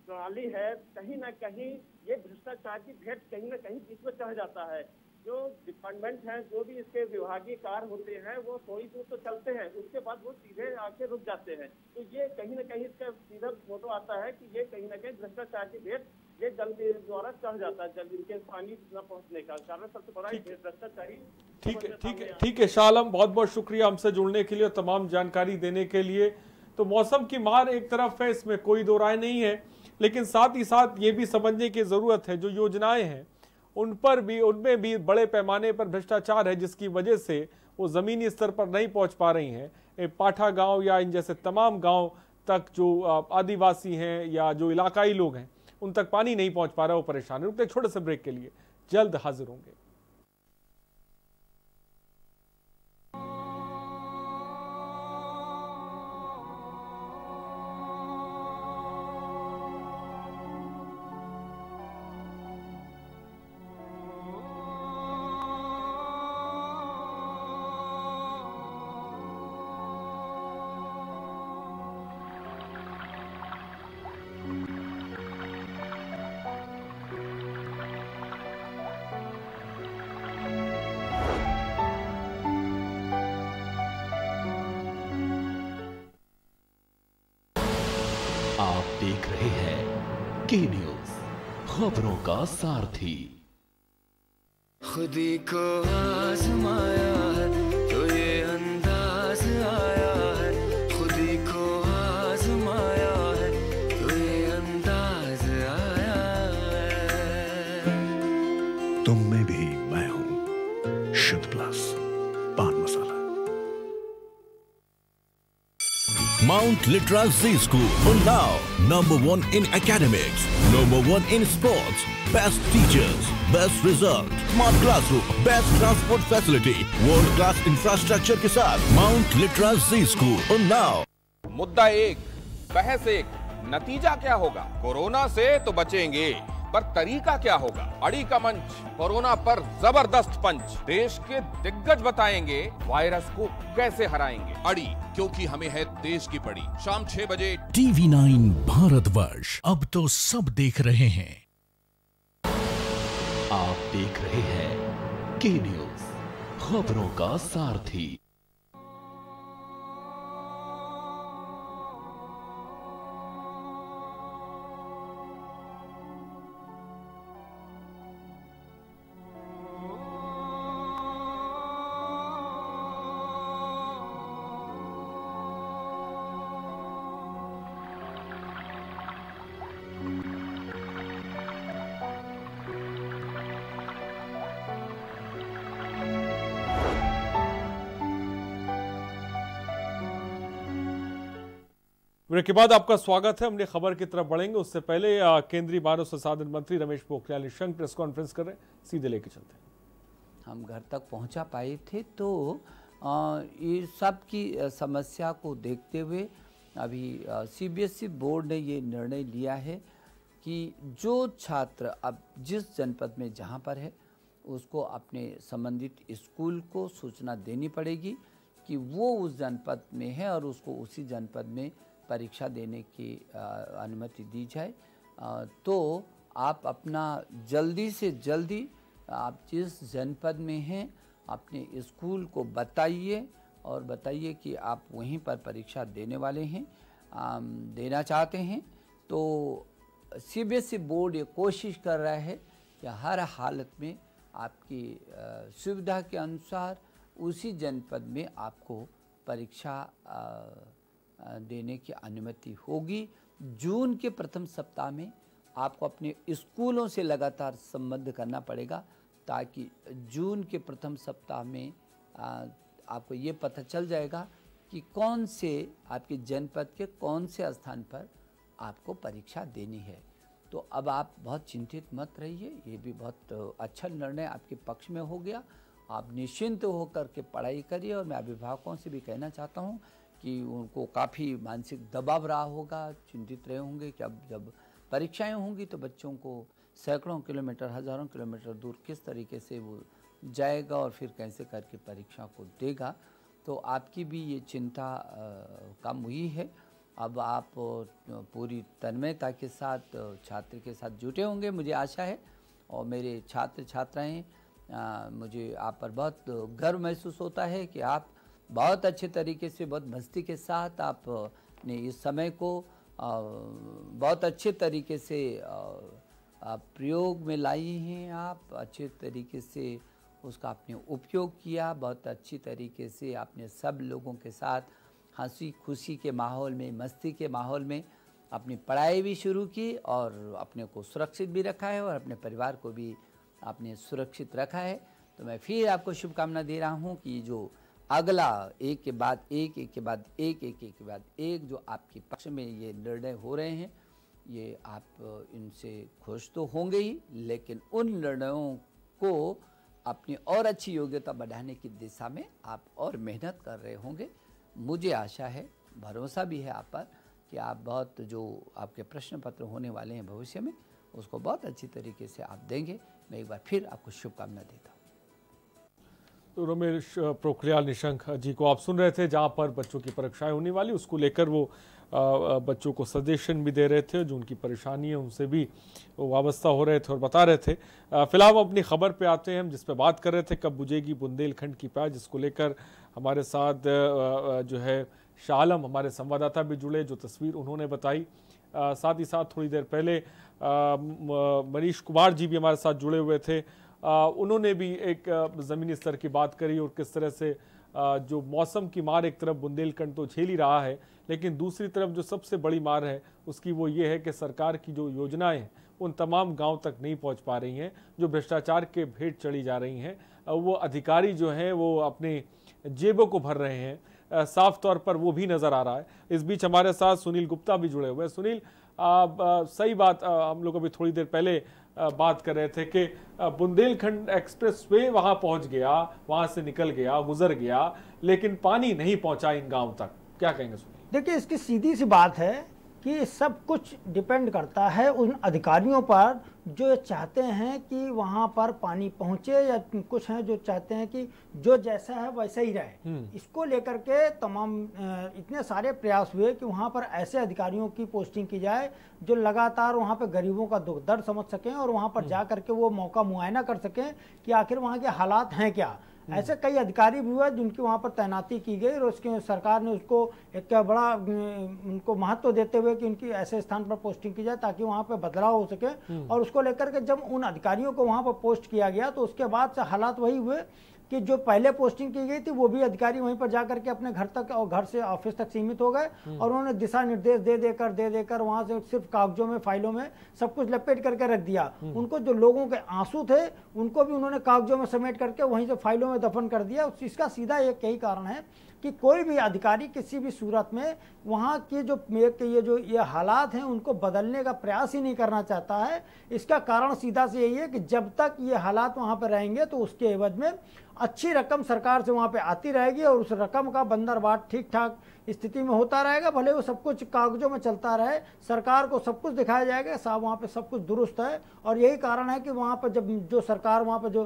प्रणाली है, कहीं ना कहीं ये भ्रष्टाचार की भेंट कहीं ना कहीं बीच में चढ़ जाता है। जो डिपार्टमेंट है, जो भी इसके विभागीय कार्य होते हैं, वो थोड़ी दूर तो चलते हैं, उसके बाद वो सीधे आके रुक जाते हैं। तो ये कहीं ना कहीं इसका सीधा फोटो आता है कि ये कहीं ना कहीं भ्रष्टाचार की भेंट ये जल द्वारा चढ़ जाता है, जल इनके पानी न पहुंचने का कारण सबसे बड़ा भ्रष्टाचारी। ठीक है शाह आलम, बहुत बहुत शुक्रिया हमसे जुड़ने के लिए और तमाम जानकारी देने के लिए। तो मौसम की मार एक तरफ है, इसमें कोई दो राय नहीं है, लेकिन साथ ही साथ ये भी समझने की जरूरत है जो योजनाएं हैं उनमें भी बड़े पैमाने पर भ्रष्टाचार है, जिसकी वजह से वो जमीनी स्तर पर नहीं पहुंच पा रही हैं। पाठा गांव या इन जैसे तमाम गांव तक जो आदिवासी हैं या जो इलाकाई लोग हैं उन तक पानी नहीं पहुंच पा रहा, वो परेशान है। रुकते एक छोटे से ब्रेक के लिए, जल्द हाजिर होंगे। आप देख रहे हैं के न्यूज, खबरों का सारथी। खुदी को आजमाया है तो ये अंदाज आया है, खुदी को आजमाया है तो ये अंदाज आया है। तुम में भी मैं हूं, शुद्ध प्लस पान मसाला। Mount Litra Z School, Unnao, #1 in academics, #1 in sports, best teachers, best result, smart classroom, best transport facility, world class infrastructure के साथ Mount Litra Z School, Unnao। मुद्दा एक, बहस एक, नतीजा क्या होगा? कोरोना से तो बचेंगे, पर तरीका क्या होगा? अड़ी का मंच, कोरोना पर जबरदस्त पंच, देश के दिग्गज बताएंगे वायरस को कैसे हराएंगे। अड़ी, क्योंकि हमें है देश की पड़ी। शाम 6 बजे TV9 भारतवर्ष, अब तो सब देख रहे हैं। आप देख रहे हैं के न्यूज, खबरों का सारथी। ब्रेक के बाद आपका स्वागत है। हमने खबर की तरफ बढ़ेंगे, उससे पहले केंद्रीय मानव संसाधन मंत्री रमेश पोखरियाल निशंक प्रेस कॉन्फ्रेंस कर रहे हैं, सीधे लेके चलते हैं। हम घर तक पहुंचा पाए थे तो ये सब की समस्या को देखते हुए अभी CBSE बोर्ड ने ये निर्णय लिया है कि जो छात्र अब जिस जनपद में जहां पर है उसको अपने संबंधित स्कूल को सूचना देनी पड़ेगी कि वो उस जनपद में है और उसको उसी जनपद में परीक्षा देने की अनुमति दी जाए। तो आप अपना जल्दी से जल्दी आप जिस जनपद में हैं अपने स्कूल को बताइए और बताइए कि आप वहीं पर परीक्षा देने वाले हैं, देना चाहते हैं। तो CBSE बोर्ड ये कोशिश कर रहा है कि हर हालत में आपकी सुविधा के अनुसार उसी जनपद में आपको परीक्षा देने की अनुमति होगी। जून के प्रथम सप्ताह में आपको अपने स्कूलों से लगातार संबद्ध करना पड़ेगा ताकि जून के प्रथम सप्ताह में आपको ये पता चल जाएगा कि कौन से आपके जनपद के कौन से स्थान पर आपको परीक्षा देनी है। तो अब आप बहुत चिंतित मत रहिए, ये भी बहुत अच्छा निर्णय आपके पक्ष में हो गया। आप निश्चिंत होकर के पढ़ाई करिए। और मैं अभिभावकों से भी कहना चाहता हूँ कि उनको काफ़ी मानसिक दबाव रहा होगा, चिंतित रहे होंगे कि अब जब परीक्षाएं होंगी तो बच्चों को सैकड़ों किलोमीटर, हज़ारों किलोमीटर दूर किस तरीके से वो जाएगा और फिर कैसे करके परीक्षा को देगा। तो आपकी भी ये चिंता कम हुई है। अब आप पूरी तन्मयता के साथ छात्र के साथ जुटे होंगे, मुझे आशा है। और मेरे छात्र छात्राएँ, मुझे आप पर बहुत गर्व महसूस होता है कि आप बहुत अच्छे तरीके से, बहुत मस्ती के साथ आपने इस समय को बहुत अच्छे तरीके से प्रयोग में लाई हैं। आप अच्छे तरीके से उसका आपने उपयोग किया, बहुत अच्छी तरीके से आपने सब लोगों के साथ हंसी खुशी के माहौल में, मस्ती के माहौल में अपनी पढ़ाई भी शुरू की और अपने को सुरक्षित भी रखा है और अपने परिवार को भी आपने सुरक्षित रखा है। तो मैं फिर आपको शुभकामना दे रहा हूँ कि जो अगला एक के बाद एक, एक के बाद एक, एक के बाद एक जो आपके पक्ष में ये निर्णय हो रहे हैं, ये आप इनसे खुश तो होंगे ही, लेकिन उन निर्णयों को अपनी और अच्छी योग्यता बढ़ाने की दिशा में आप और मेहनत कर रहे होंगे। मुझे आशा है, भरोसा भी है आप पर कि आप बहुत जो आपके प्रश्न पत्र होने वाले हैं भविष्य में, उसको बहुत अच्छी तरीके से आप देंगे। मैं एक बार फिर आपको शुभकामना देता हूँ। तो रमेश पोखरियाल निशंक जी को आप सुन रहे थे, जहां पर बच्चों की परीक्षाएं होने वाली, उसको लेकर वो बच्चों को सजेशन भी दे रहे थे, जो उनकी परेशानी है उनसे भी वाबस्ता हो रहे थे और बता रहे थे। फिलहाल अपनी खबर पे आते हैं, हम जिस पे बात कर रहे थे, कब बुझेगी बुंदेलखंड की प्यास, जिसको लेकर हमारे साथ जो है शाह आलम हमारे संवाददाता भी जुड़े, जो तस्वीर उन्होंने बताई। साथ ही साथ थोड़ी देर पहले मनीष कुमार जी भी हमारे साथ जुड़े हुए थे। उन्होंने भी एक ज़मीनी स्तर की बात करी और किस तरह से जो मौसम की मार एक तरफ बुंदेलखंड तो झेल ही रहा है, लेकिन दूसरी तरफ जो सबसे बड़ी मार है उसकी वो ये है कि सरकार की जो योजनाएं हैं उन तमाम गांव तक नहीं पहुंच पा रही हैं। जो भ्रष्टाचार के भेंट चढ़ी जा रही हैं, वो अधिकारी जो हैं वो अपने जेबों को भर रहे हैं, साफ तौर पर वो भी नज़र आ रहा है। इस बीच हमारे साथ सुनील गुप्ता भी जुड़े हुए हैं। सुनील, सही बात, हम लोग अभी थोड़ी देर पहले बात कर रहे थे कि बुंदेलखंड एक्सप्रेस वे वहां पहुंच गया, वहां से निकल गया, गुजर गया, लेकिन पानी नहीं पहुंचा इन गांव तक। क्या कहेंगे सुनील? देखिए, इसकी सीधी सी बात है कि सब कुछ डिपेंड करता है उन अधिकारियों पर जो चाहते हैं कि वहां पर पानी पहुंचे, या कुछ हैं जो चाहते हैं कि जो जैसा है वैसा ही रहे। इसको लेकर के तमाम इतने सारे प्रयास हुए कि वहां पर ऐसे अधिकारियों की पोस्टिंग की जाए जो लगातार वहां पर गरीबों का दुख दर्द समझ सकें और वहां पर जा करके वो मौका मुआयना कर सकें कि आखिर वहां के हालात हैं क्या। ऐसे कई अधिकारी भी हुए जिनकी वहाँ पर तैनाती की गई और उसके सरकार ने उसको एक बड़ा उनको महत्व देते हुए कि उनकी ऐसे स्थान पर पोस्टिंग की जाए ताकि वहाँ पर बदलाव हो सके। और उसको लेकर के जब उन अधिकारियों को वहाँ पर पोस्ट किया गया तो उसके बाद से हालात वही हुए कि जो पहले पोस्टिंग की गई थी वो भी अधिकारी वहीं पर जाकर के अपने घर तक और घर से ऑफिस तक सीमित हो गए और उन्होंने दिशा निर्देश दे देकर वहां से सिर्फ कागजों में, फाइलों में सब कुछ लपेट करके रख दिया। उनको जो लोगों के आंसू थे उनको भी उन्होंने कागजों में समेट करके वहीं से फाइलों में दफन कर दिया। इसका सीधा एक यही कारण है कि कोई भी अधिकारी किसी भी सूरत में वहाँ की ये हालात हैं उनको बदलने का प्रयास ही नहीं करना चाहता है। इसका कारण सीधा से यही है कि जब तक ये हालात वहाँ पर रहेंगे तो उसके एवज में अच्छी रकम सरकार से वहाँ पे आती रहेगी और उस रकम का बंदरबाट ठीक ठाक स्थिति में होता रहेगा। भले वो सब कुछ कागजों में चलता रहे, सरकार को सब कुछ दिखाया जाएगा, साहब वहाँ पे सब कुछ दुरुस्त है। और यही कारण है कि वहाँ पर जब जो सरकार वहाँ पर जो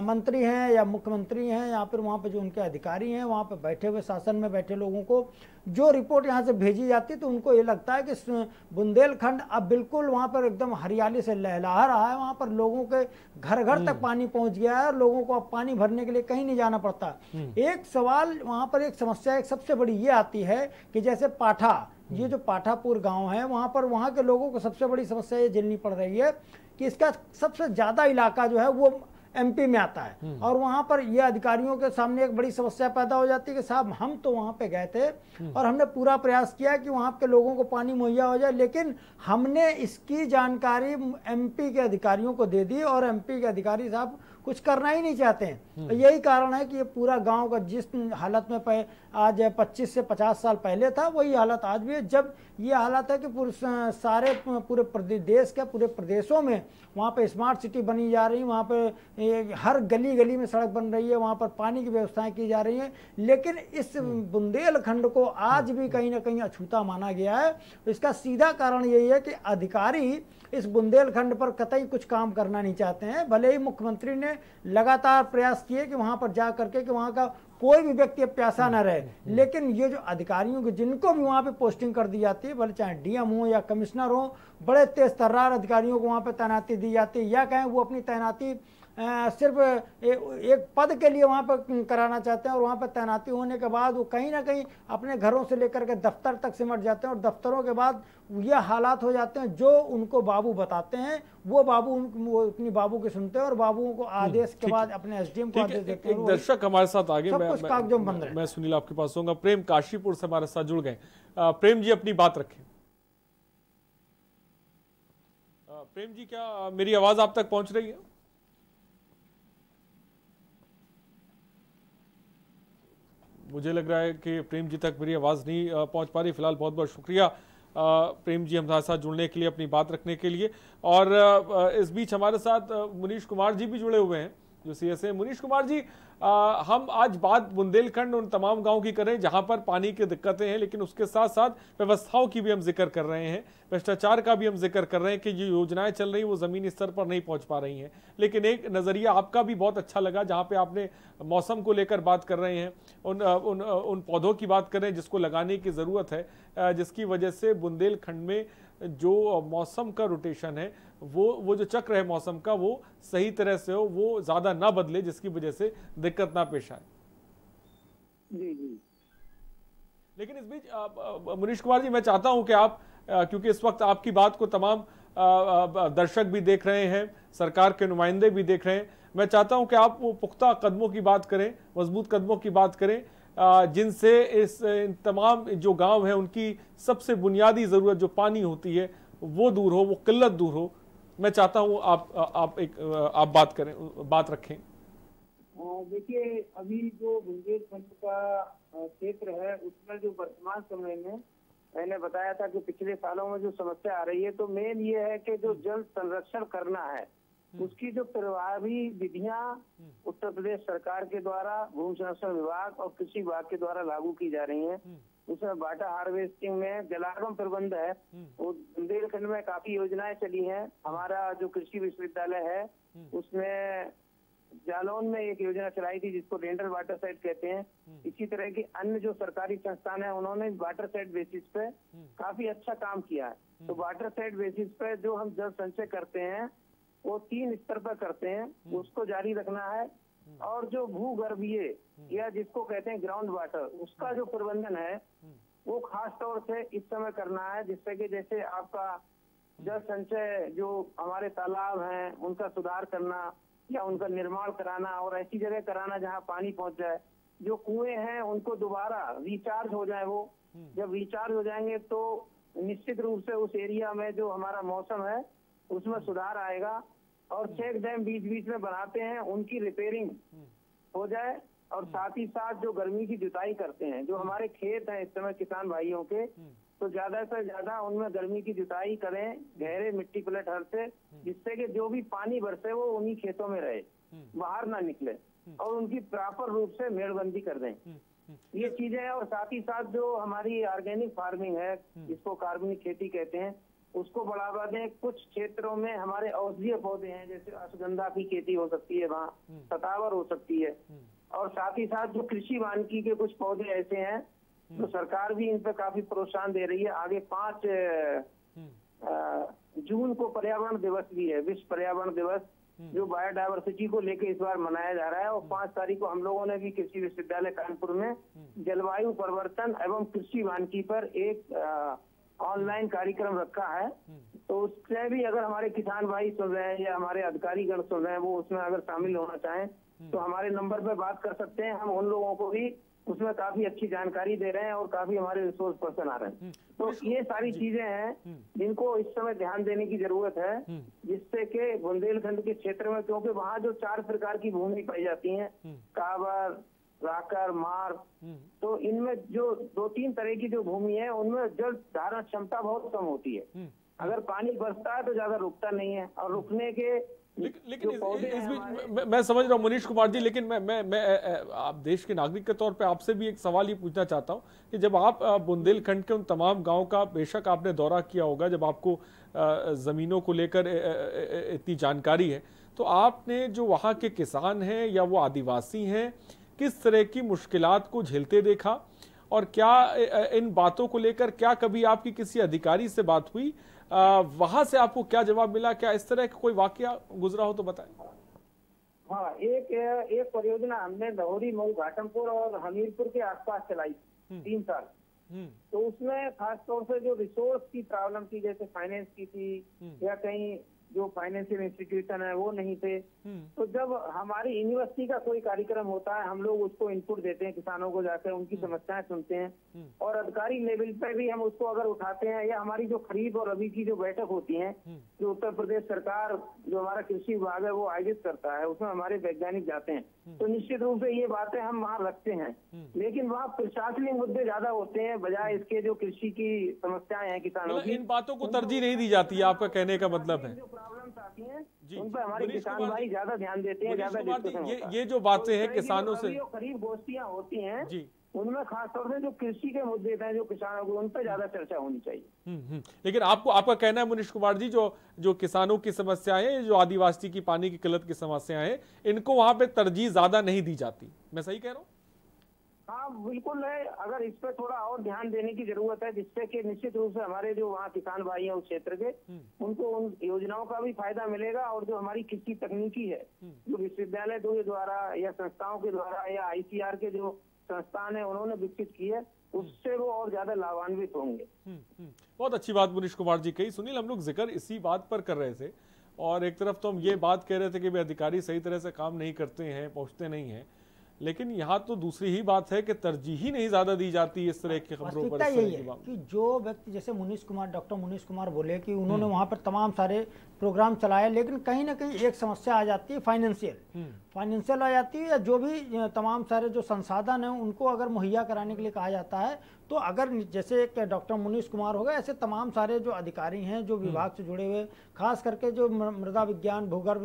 मंत्री हैं या मुख्यमंत्री हैं या फिर वहाँ पर जो उनके अधिकारी हैं, वहाँ पर बैठे हुए शासन में बैठे लोगों को जो रिपोर्ट यहाँ से भेजी जाती तो उनको ये लगता है कि बुंदेलखंड अब बिल्कुल वहाँ पर एकदम हरियाली से लहलहा रहा है। वहाँ पर लोगों के घर घर तक पानी पहुँच गया है और लोगों को अब पानी भरने के लिए कहीं नहीं जाना पड़ता। एक सवाल वहाँ पर, एक समस्या एक सबसे बड़ी ये आती है कि जैसे पाठा, ये जो पाठापुर गांव है वहाँ पर वहाँ के लोगों को सबसे बड़ी समस्या ये झेलनी पड़ रही है कि इसका सबसे ज़्यादा इलाका जो है वो एमपी में आता है। और वहां पर ये अधिकारियों के सामने एक बड़ी समस्या पैदा हो जाती है कि साहब हम तो वहां पे गए थे और हमने पूरा प्रयास किया कि वहां के लोगों को पानी मुहैया हो जाए, लेकिन हमने इसकी जानकारी एमपी के अधिकारियों को दे दी और एमपी के अधिकारी साहब कुछ करना ही नहीं चाहते हैं। तो यही कारण है कि ये पूरा गांव का जिस हालत में आज 25 से 50 साल पहले था वही हालत आज भी है। जब ये हालत है कि पूरे देश के पूरे प्रदेशों में वहाँ पे स्मार्ट सिटी बनी जा रही है, वहाँ पे हर गली गली में सड़क बन रही है, वहाँ पर पानी की व्यवस्थाएं की जा रही हैं, लेकिन इस बुंदेलखंड को आज भी कहीं ना कहीं अछूता माना गया है। इसका सीधा कारण यही है कि अधिकारी इस बुंदेलखंड पर कतई कुछ काम करना नहीं चाहते हैं। भले ही मुख्यमंत्री ने लगातार प्रयास किए कि वहां पर जा करके कि वहां का कोई भी व्यक्ति प्यासा न रहे, लेकिन ये जो अधिकारियों को जिनको भी वहां पे पोस्टिंग कर दी जाती है, भले चाहे डीएम हो या कमिश्नर हो, बड़े तेज तर्रार अधिकारियों को वहां पे तैनाती दी जाती है, या कहें वो अपनी तैनाती सिर्फ एक पद के लिए वहाँ पर कराना चाहते हैं और वहाँ पर तैनाती होने के बाद वो कहीं ना कहीं अपने घरों से लेकर के दफ्तर तक सिमट जाते हैं और दफ्तरों के बाद ये हालात हो जाते हैं जो उनको बाबू बताते हैं, वो अपनी बाबू की सुनते हैं और बाबुओं को आदेश के बाद अपने एसडीएम को आदेश देते हैं। एक दर्शक हमारे साथ आगे, मैं सुनील आपके पास होऊंगा। प्रेम काशीपुर से हमारे साथ जुड़ गए। प्रेम जी अपनी बात रखें। प्रेम जी क्या मेरी आवाज आप तक पहुंच रही है? मुझे लग रहा है कि प्रेम जी तक मेरी आवाज़ नहीं पहुंच पा रही। फिलहाल बहुत बहुत शुक्रिया प्रेम जी हमारे साथ जुड़ने के लिए, अपनी बात रखने के लिए। और इस बीच हमारे साथ मुनीश कुमार जी भी जुड़े हुए हैं जो सीएस है। मुनीश कुमार जी, हम आज बात बुंदेलखंड उन तमाम गांव की करें जहां पर पानी की दिक्कतें हैं, लेकिन उसके साथ साथ व्यवस्थाओं की भी हम जिक्र कर रहे हैं, भ्रष्टाचार का भी हम जिक्र कर रहे हैं कि जो योजनाएं चल रही वो जमीनी स्तर पर नहीं पहुंच पा रही हैं। लेकिन एक नजरिया आपका भी बहुत अच्छा लगा जहां पे आपने मौसम को लेकर बात कर रहे हैं, उन पौधों की बात कर रहे हैं जिसको लगाने की जरूरत है, जिसकी वजह से बुंदेलखंड में जो मौसम का रोटेशन है, वो जो चक्र है मौसम का, वो सही तरह से हो, वो ज्यादा ना बदले, जिसकी वजह से दिक्कत ना पेश आए। जी जी। लेकिन इस बीच मुनीश कुमार जी, मैं चाहता हूं कि आप, क्योंकि इस वक्त आपकी बात को तमाम दर्शक भी देख रहे हैं, सरकार के नुमाइंदे भी देख रहे हैं, मैं चाहता हूं कि आप वो पुख्ता कदमों की बात करें, मजबूत कदमों की बात करें, जिनसे इन तमाम जो गांव हैं उनकी सबसे बुनियादी जरूरत जो पानी होती है वो दूर हो, वो किल्लत दूर हो। मैं चाहता हूं आप बात करें, बात रखें। देखिए, अभी जो बुंदेलखंड का क्षेत्र है उसमें जो वर्तमान समय में मैंने बताया था कि पिछले सालों में जो समस्या आ रही है, तो मेन ये है कि जो जल संरक्षण करना है उसकी जो प्रभावी विधियां उत्तर प्रदेश सरकार के द्वारा भूमि संरक्षण विभाग और कृषि विभाग के द्वारा लागू की जा रही हैं। उसमें वाटर हार्वेस्टिंग में जलागम प्रबंध है, वो बुंदेलखंड में काफी योजनाएं चली हैं। हमारा जो कृषि विश्वविद्यालय है उसमें जालौन में एक योजना चलाई थी जिसको रेंडर वाटर साइड कहते हैं। इसी तरह की अन्य जो सरकारी संस्थान है उन्होंने वाटर साइड बेसिस पे काफी अच्छा काम किया है। तो वाटर साइड बेसिस पे जो हम जल संचय करते हैं वो 3 स्तर पर करते हैं, उसको जारी रखना है। और जो भूगर्भीय या जिसको कहते हैं ग्राउंड वाटर, उसका जो प्रबंधन है वो खास तौर से इस समय करना है, जिससे कि जैसे आपका जल संचय जो हमारे तालाब हैं उनका सुधार करना या उनका निर्माण कराना और ऐसी जगह कराना जहां पानी पहुंच जाए। जो कुएं हैं उनको दोबारा रिचार्ज हो जाए, वो जब रिचार्ज हो जाएंगे तो निश्चित रूप से उस एरिया में जो हमारा मौसम है उसमें सुधार आएगा। और चेक डैम बीच बीच में बनाते हैं, उनकी रिपेयरिंग हो जाए। और साथ ही साथ जो गर्मी की जुताई करते हैं, जो हमारे खेत हैं इस समय किसान भाइयों के, तो ज्यादा से ज्यादा उनमें गर्मी की जुताई करें, गहरे मिट्टी प्लेट हर से, जिससे कि जो भी पानी बरसे वो उन्हीं खेतों में रहे, बाहर ना निकले, और उनकी प्रॉपर रूप से मेड़बंदी कर दें। ये चीजें, और साथ ही साथ जो हमारी ऑर्गेनिक फार्मिंग है जिसको कार्बनिक खेती कहते हैं उसको बढ़ावा दें। कुछ क्षेत्रों में हमारे औषधीय पौधे हैं, जैसे अश्वगंधा की खेती हो सकती है, वहाँ सतावर हो सकती है। और साथ ही साथ जो कृषि वानिकी के कुछ पौधे ऐसे हैं तो सरकार भी इन पर काफी प्रोत्साहन दे रही है। आगे 5 जून को पर्यावरण दिवस भी है, विश्व पर्यावरण दिवस, जो बायोडायवर्सिटी को लेकर इस बार मनाया जा रहा है। और 5 तारीख को हम लोगों ने भी कृषि विश्वविद्यालय कानपुर में जलवायु परिवर्तन एवं कृषि वानिकी पर एक ऑनलाइन कार्यक्रम रखा है, तो उससे भी अगर हमारे किसान भाई सुन रहे हैं या हमारे अधिकारीगण सुन रहे हैं, वो उसमें अगर शामिल होना चाहें तो हमारे नंबर पे बात कर सकते हैं। हम उन लोगों को भी उसमें काफी अच्छी जानकारी दे रहे हैं और काफी हमारे रिसोर्स पर्सन आ रहे हैं। तो ये सारी चीजें हैं जिनको इस समय ध्यान देने की जरूरत है, जिससे कि बुंदेलखंड के क्षेत्र में, क्योंकि वहाँ जो 4 प्रकार की भूमि पाई जाती है, काबर, राकर, मार, तो इनमें जो 2-3 तरह की जो भूमि है उनमें जल धारण क्षमता बहुत कम होती है। अगर पानी बरसता है तो ज्यादा रुकता नहीं है, और रुकने के लेकिन इस बीच मैं समझ रहा हूँ मनीष कुमार जी, लेकिन मैं आप देश के नागरिक के तौर पे आपसे भी एक सवाल ये पूछना चाहता हूँ कि जब आप बुंदेलखंड के उन तमाम गांव का बेशक आपने दौरा किया होगा, जब आपको जमीनों को लेकर इतनी जानकारी है, तो आपने जो वहाँ के किसान हैं या वो आदिवासी हैं, किस तरह की मुश्किलात को झेलते देखा, और क्या इन बातों को लेकर क्या कभी आपकी किसी अधिकारी से बात हुई, वहां से आपको क्या जवाब मिला, क्या इस तरह का कोई वाकया गुजरा हो तो बताएं। हाँ, एक परियोजना हमने लहोरी, मऊ, घाटमपुर और हमीरपुर के आसपास चलाई 3 साल। तो उसमें खास तौर से जो रिसोर्स की प्रॉब्लम थी, जैसे फाइनेंस की थी या कहीं जो फाइनेंशियल इंस्टीट्यूशन है वो नहीं थे, तो जब हमारी यूनिवर्सिटी का कोई कार्यक्रम होता है हम लोग उसको इनपुट देते हैं, किसानों को जाकर उनकी समस्याएं सुनते हैं, और अधिकारी लेवल पे भी हम उसको अगर उठाते हैं, या हमारी जो खरीफ और रबी की जो बैठक होती है जो उत्तर प्रदेश सरकार, जो हमारा कृषि विभाग है वो आयोजित करता है, उसमें हमारे वैज्ञानिक जाते हैं, तो निश्चित रूप से ये बातें हम वहाँ रखते हैं। लेकिन वहाँ प्रशासनिक मुद्दे ज्यादा होते हैं बजाय इसके जो कृषि की समस्याएं हैं किसानों की, इन बातों को तरजीह नहीं दी जाती है, आपका कहने का मतलब है। प्रॉब्लम्स आती हैं उन पर हमारे किसान भाई ज्यादा ध्यान देते हैं, ज्यादा डिस्कशन होता है। ये जो बातें हैं किसानों से, खरीफ गोष्ठियाँ होती हैं उनमें खासतौर से जो कृषि के मुद्दे हैं जो किसानों को, उन पर ज्यादा चर्चा होनी चाहिए। लेकिन आपका कहना है मनीष कुमार जी, जो किसानों की समस्याएं हैं, जो आदिवासी की पानी की किल्लत की समस्याएं हैं, इनको वहां पे तरजीह ज्यादा नहीं दी जाती, मैं सही कह रहा हूँ? हाँ बिल्कुल है, अगर इस पर थोड़ा और ध्यान देने की जरूरत है, जिससे कि निश्चित रूप से हमारे जो वहाँ किसान भाई हैं उस क्षेत्र के, उनको उन योजनाओं का भी फायदा मिलेगा, और जो हमारी कृषि तकनीकी है जो विश्वविद्यालय द्वारा या संस्थाओं के द्वारा या ICR के जो संस्थान है उन्होंने विकसित की है, उससे वो और ज्यादा लाभान्वित होंगे। बहुत अच्छी बात मनीष कुमार जी कही। सुनील, हम लोग जिक्र इसी बात पर कर रहे थे, और एक तरफ तो हम ये बात कह रहे थे कि भाई अधिकारी सही तरह से काम नहीं करते हैं, पहुंचते नहीं हैं, लेकिन यहाँ तो दूसरी ही बात है कि तरजीह ही नहीं ज्यादा दी जाती इस तरह की खबरों पर। यही है कि जो व्यक्ति, जैसे डॉक्टर मुनीष कुमार बोले कि उन्होंने वहाँ पर तमाम सारे प्रोग्राम चलाए, लेकिन कहीं ना कहीं एक समस्या आ जाती है, फाइनेंशियल आ जाती है, या जो भी तमाम सारे जो संसाधन हैं उनको अगर मुहैया कराने के लिए कहा जाता है, तो अगर जैसे एक डॉक्टर मुनीष कुमार हो गए, ऐसे तमाम सारे जो अधिकारी हैं जो विभाग से जुड़े हुए, खास करके जो मृदा विज्ञान, भूगर्भ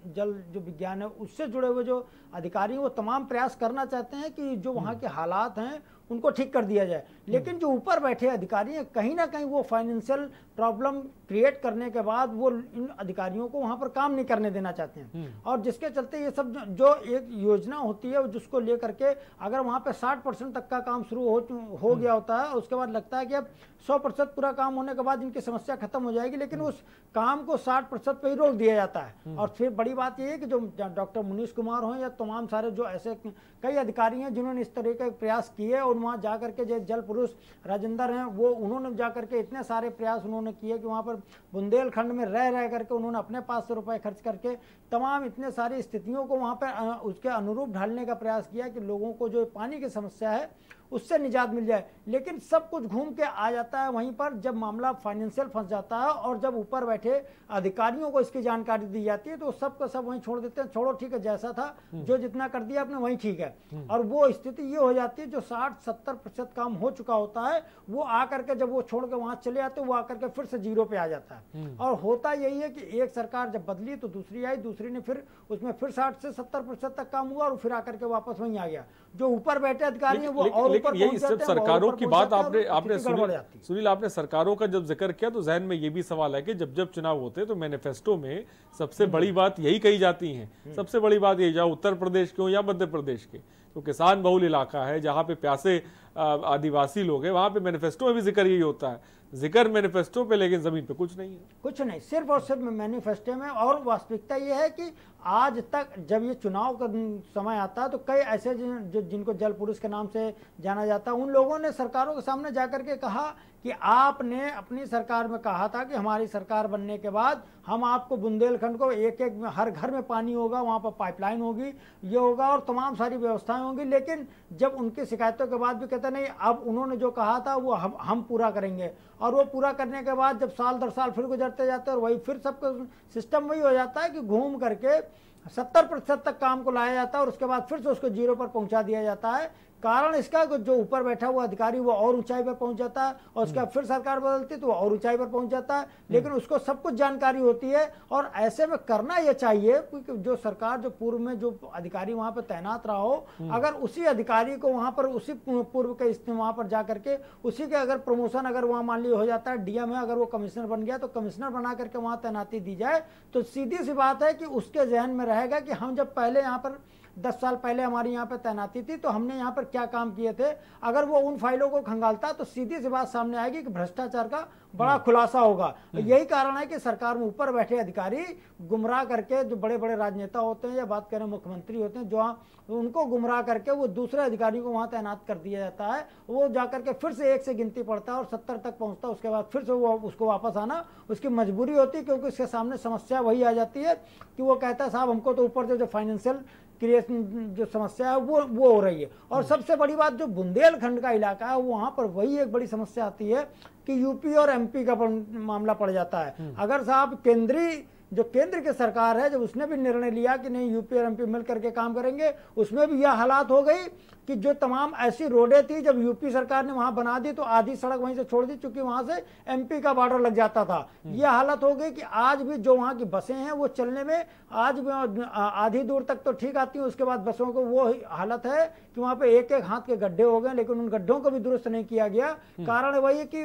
जल जो विज्ञान है उससे जुड़े हुए जो अधिकारी, वो तमाम प्रयास करना चाहते हैं कि जो वहाँ के हालात हैं उनको ठीक कर दिया जाए। लेकिन जो ऊपर बैठे अधिकारी हैं, कहीं ना कहीं वो फाइनेंशियल प्रॉब्लम क्रिएट करने के बाद वो इन अधिकारियों को वहाँ पर काम नहीं करने देना चाहते हैं, और जिसके चलते ये सब जो एक योजना होती है जिसको लेकर के अगर वहाँ पे 60% तक का काम शुरू हो गया होता है, उसके बाद लगता है कि अब 100% पूरा काम होने के बाद इनकी समस्या खत्म हो जाएगी, लेकिन उस काम को 60% पे ही रोक दिया जाता है। और फिर बड़ी बात यह है कि जो डॉक्टर मुनीष कुमार हों या तमाम सारे जो ऐसे कई अधिकारी हैं जिन्होंने इस तरह के प्रयास किए, और वहाँ जा करके जो जल पुरुष राजेंद्र हैं वो उन्होंने जा करके इतने सारे प्रयास उन्होंने किए कि वहाँ पर बुंदेलखंड में रह करके उन्होंने अपने 500 रुपये खर्च करके तमाम इतने सारी स्थितियों को वहाँ पर उसके अनुरूप ढालने का प्रयास किया कि लोगों को जो पानी की समस्या है उससे निजात मिल जाए। लेकिन सब कुछ घूम के आ जाता है वहीं पर जब मामला फाइनेंशियल फंस जाता है, और जब ऊपर बैठे अधिकारियों को इसकी जानकारी दी जाती है तो सब का सब वहीं छोड़ देते हैं, छोड़ो ठीक है, जैसा था जो जितना कर दिया आपने वहीं ठीक है। और वो स्थिति ये हो जाती है जो 60-70% काम हो चुका होता है, वो आकर के जब वो छोड़ के वहां चले जाते वो आकर के फिर से 0 पे आ जाता है। और होता यही है कि एक सरकार जब बदली तो दूसरी आई, दूसरी ने फिर उसमें फिर 60 से 70% तक काम हुआ, और फिर आकर के वापस वहीं आ गया। जो ऊपर बैठे अधिकारी हैं वो और लेकिन यही सिर्फ सरकारों की बात आपने सुनील आपने सरकारों का जब जिक्र किया तो जहन में ये भी सवाल है कि जब जब चुनाव होते हैं तो मैनिफेस्टो में सबसे बड़ी बात यही कही जाती है, सबसे बड़ी बात यही, चाहे उत्तर प्रदेश के हो या मध्य प्रदेश के, तो किसान बहुल इलाका है जहाँ पे प्यासे आदिवासी लोग हैं, वहाँ पे मैनिफेस्टो में भी जिक्र यही होता है, जिक्र मैनिफेस्टो पे, लेकिन जमीन पे कुछ नहीं है, कुछ नहीं, सिर्फ और सिर्फ मैनिफेस्टो में। और वास्तविकता ये है कि आज तक जब ये चुनाव का समय आता है तो कई ऐसे जिनको जल पुरुष के नाम से जाना जाता है, उन लोगों ने सरकारों के सामने जाकर के कहा कि आपने अपनी सरकार में कहा था कि हमारी सरकार बनने के बाद हम आपको बुंदेलखंड को एक एक हर घर में पानी होगा, वहाँ पर पाइपलाइन होगी, ये होगा और तमाम सारी व्यवस्थाएं होंगी। लेकिन जब उनकी शिकायतों के बाद भी कहते नहीं, अब उन्होंने जो कहा था वो हम पूरा करेंगे, और वो पूरा करने के बाद जब साल दर साल फिर गुजरते जाते हैं और वही फिर सबका सिस्टम वही हो जाता है कि घूम करके 70% तक काम को लाया जाता है और उसके बाद फिर से उसको 0 पर पहुंचा दिया जाता है। कारण इसका जो ऊपर बैठा हुआ अधिकारी वो और ऊंचाई पर पहुंच जाता है और उसके बाद फिर सरकार बदलती तो वो और ऊंचाई पर पहुंच जाता है, लेकिन उसको सब कुछ जानकारी होती है। और ऐसे में करना ये चाहिए कि जो सरकार जो पूर्व में जो अधिकारी वहां पर तैनात रहा हो, अगर उसी अधिकारी को वहां पर उसी पूर्व के वहां पर जा करके उसी के अगर प्रमोशन अगर वहां मान लीजिए हो जाता है, डीएम है, अगर वो कमिश्नर बन गया तो कमिश्नर बना करके वहां तैनाती दी जाए, तो सीधी सी बात है कि उसके जहन में रहेगा कि हम जब पहले यहाँ पर 10 साल पहले हमारी यहाँ पे तैनाती थी तो हमने यहाँ पर क्या काम किए थे। अगर वो उन फाइलों को खंगालता तो सीधी सी बात सामने आएगी कि भ्रष्टाचार का बड़ा खुलासा होगा। यही कारण है कि सरकार में ऊपर बैठे अधिकारी गुमराह करके, जो बड़े बड़े राजनेता होते हैं या बात करें मुख्यमंत्री होते हैं, जो उनको गुमराह करके वो दूसरे अधिकारी को वहां तैनात कर दिया जाता है। वो जाकर के फिर से 1 से गिनती पड़ता है और 70 तक पहुंचता है, उसके बाद फिर से वो उसको वापस आना उसकी मजबूरी होती है, क्योंकि उसके सामने समस्या वही आ जाती है कि वो कहता है साहब हमको तो ऊपर से जो फाइनेंशियल क्रिएशन जो समस्या है वो हो रही है। और सबसे बड़ी बात जो बुंदेलखंड का इलाका है वहां पर वही एक बड़ी समस्या आती है कि यूपी और एमपी का मामला पड़ जाता है। अगर साहब केंद्र की सरकार है, जब उसने भी निर्णय लिया कि नहीं यूपी और एमपी मिल करके काम करेंगे, उसमें भी यह हालात हो गई कि जो तमाम ऐसी रोडें थी जब यूपी सरकार ने वहां बना दी तो आधी सड़क वहीं से छोड़ दी, चूंकि वहां से एमपी का बॉर्डर लग जाता था। यह हालत हो गई कि आज भी जो वहां की बसें हैं वो चलने में आज भी आधी दूर तक तो ठीक आती है, उसके बाद बसों को वो हालत है कि वहां पे एक हाथ के गड्ढे हो गए, लेकिन उन गड्ढों को भी दुरुस्त नहीं किया गया। कारण वही है कि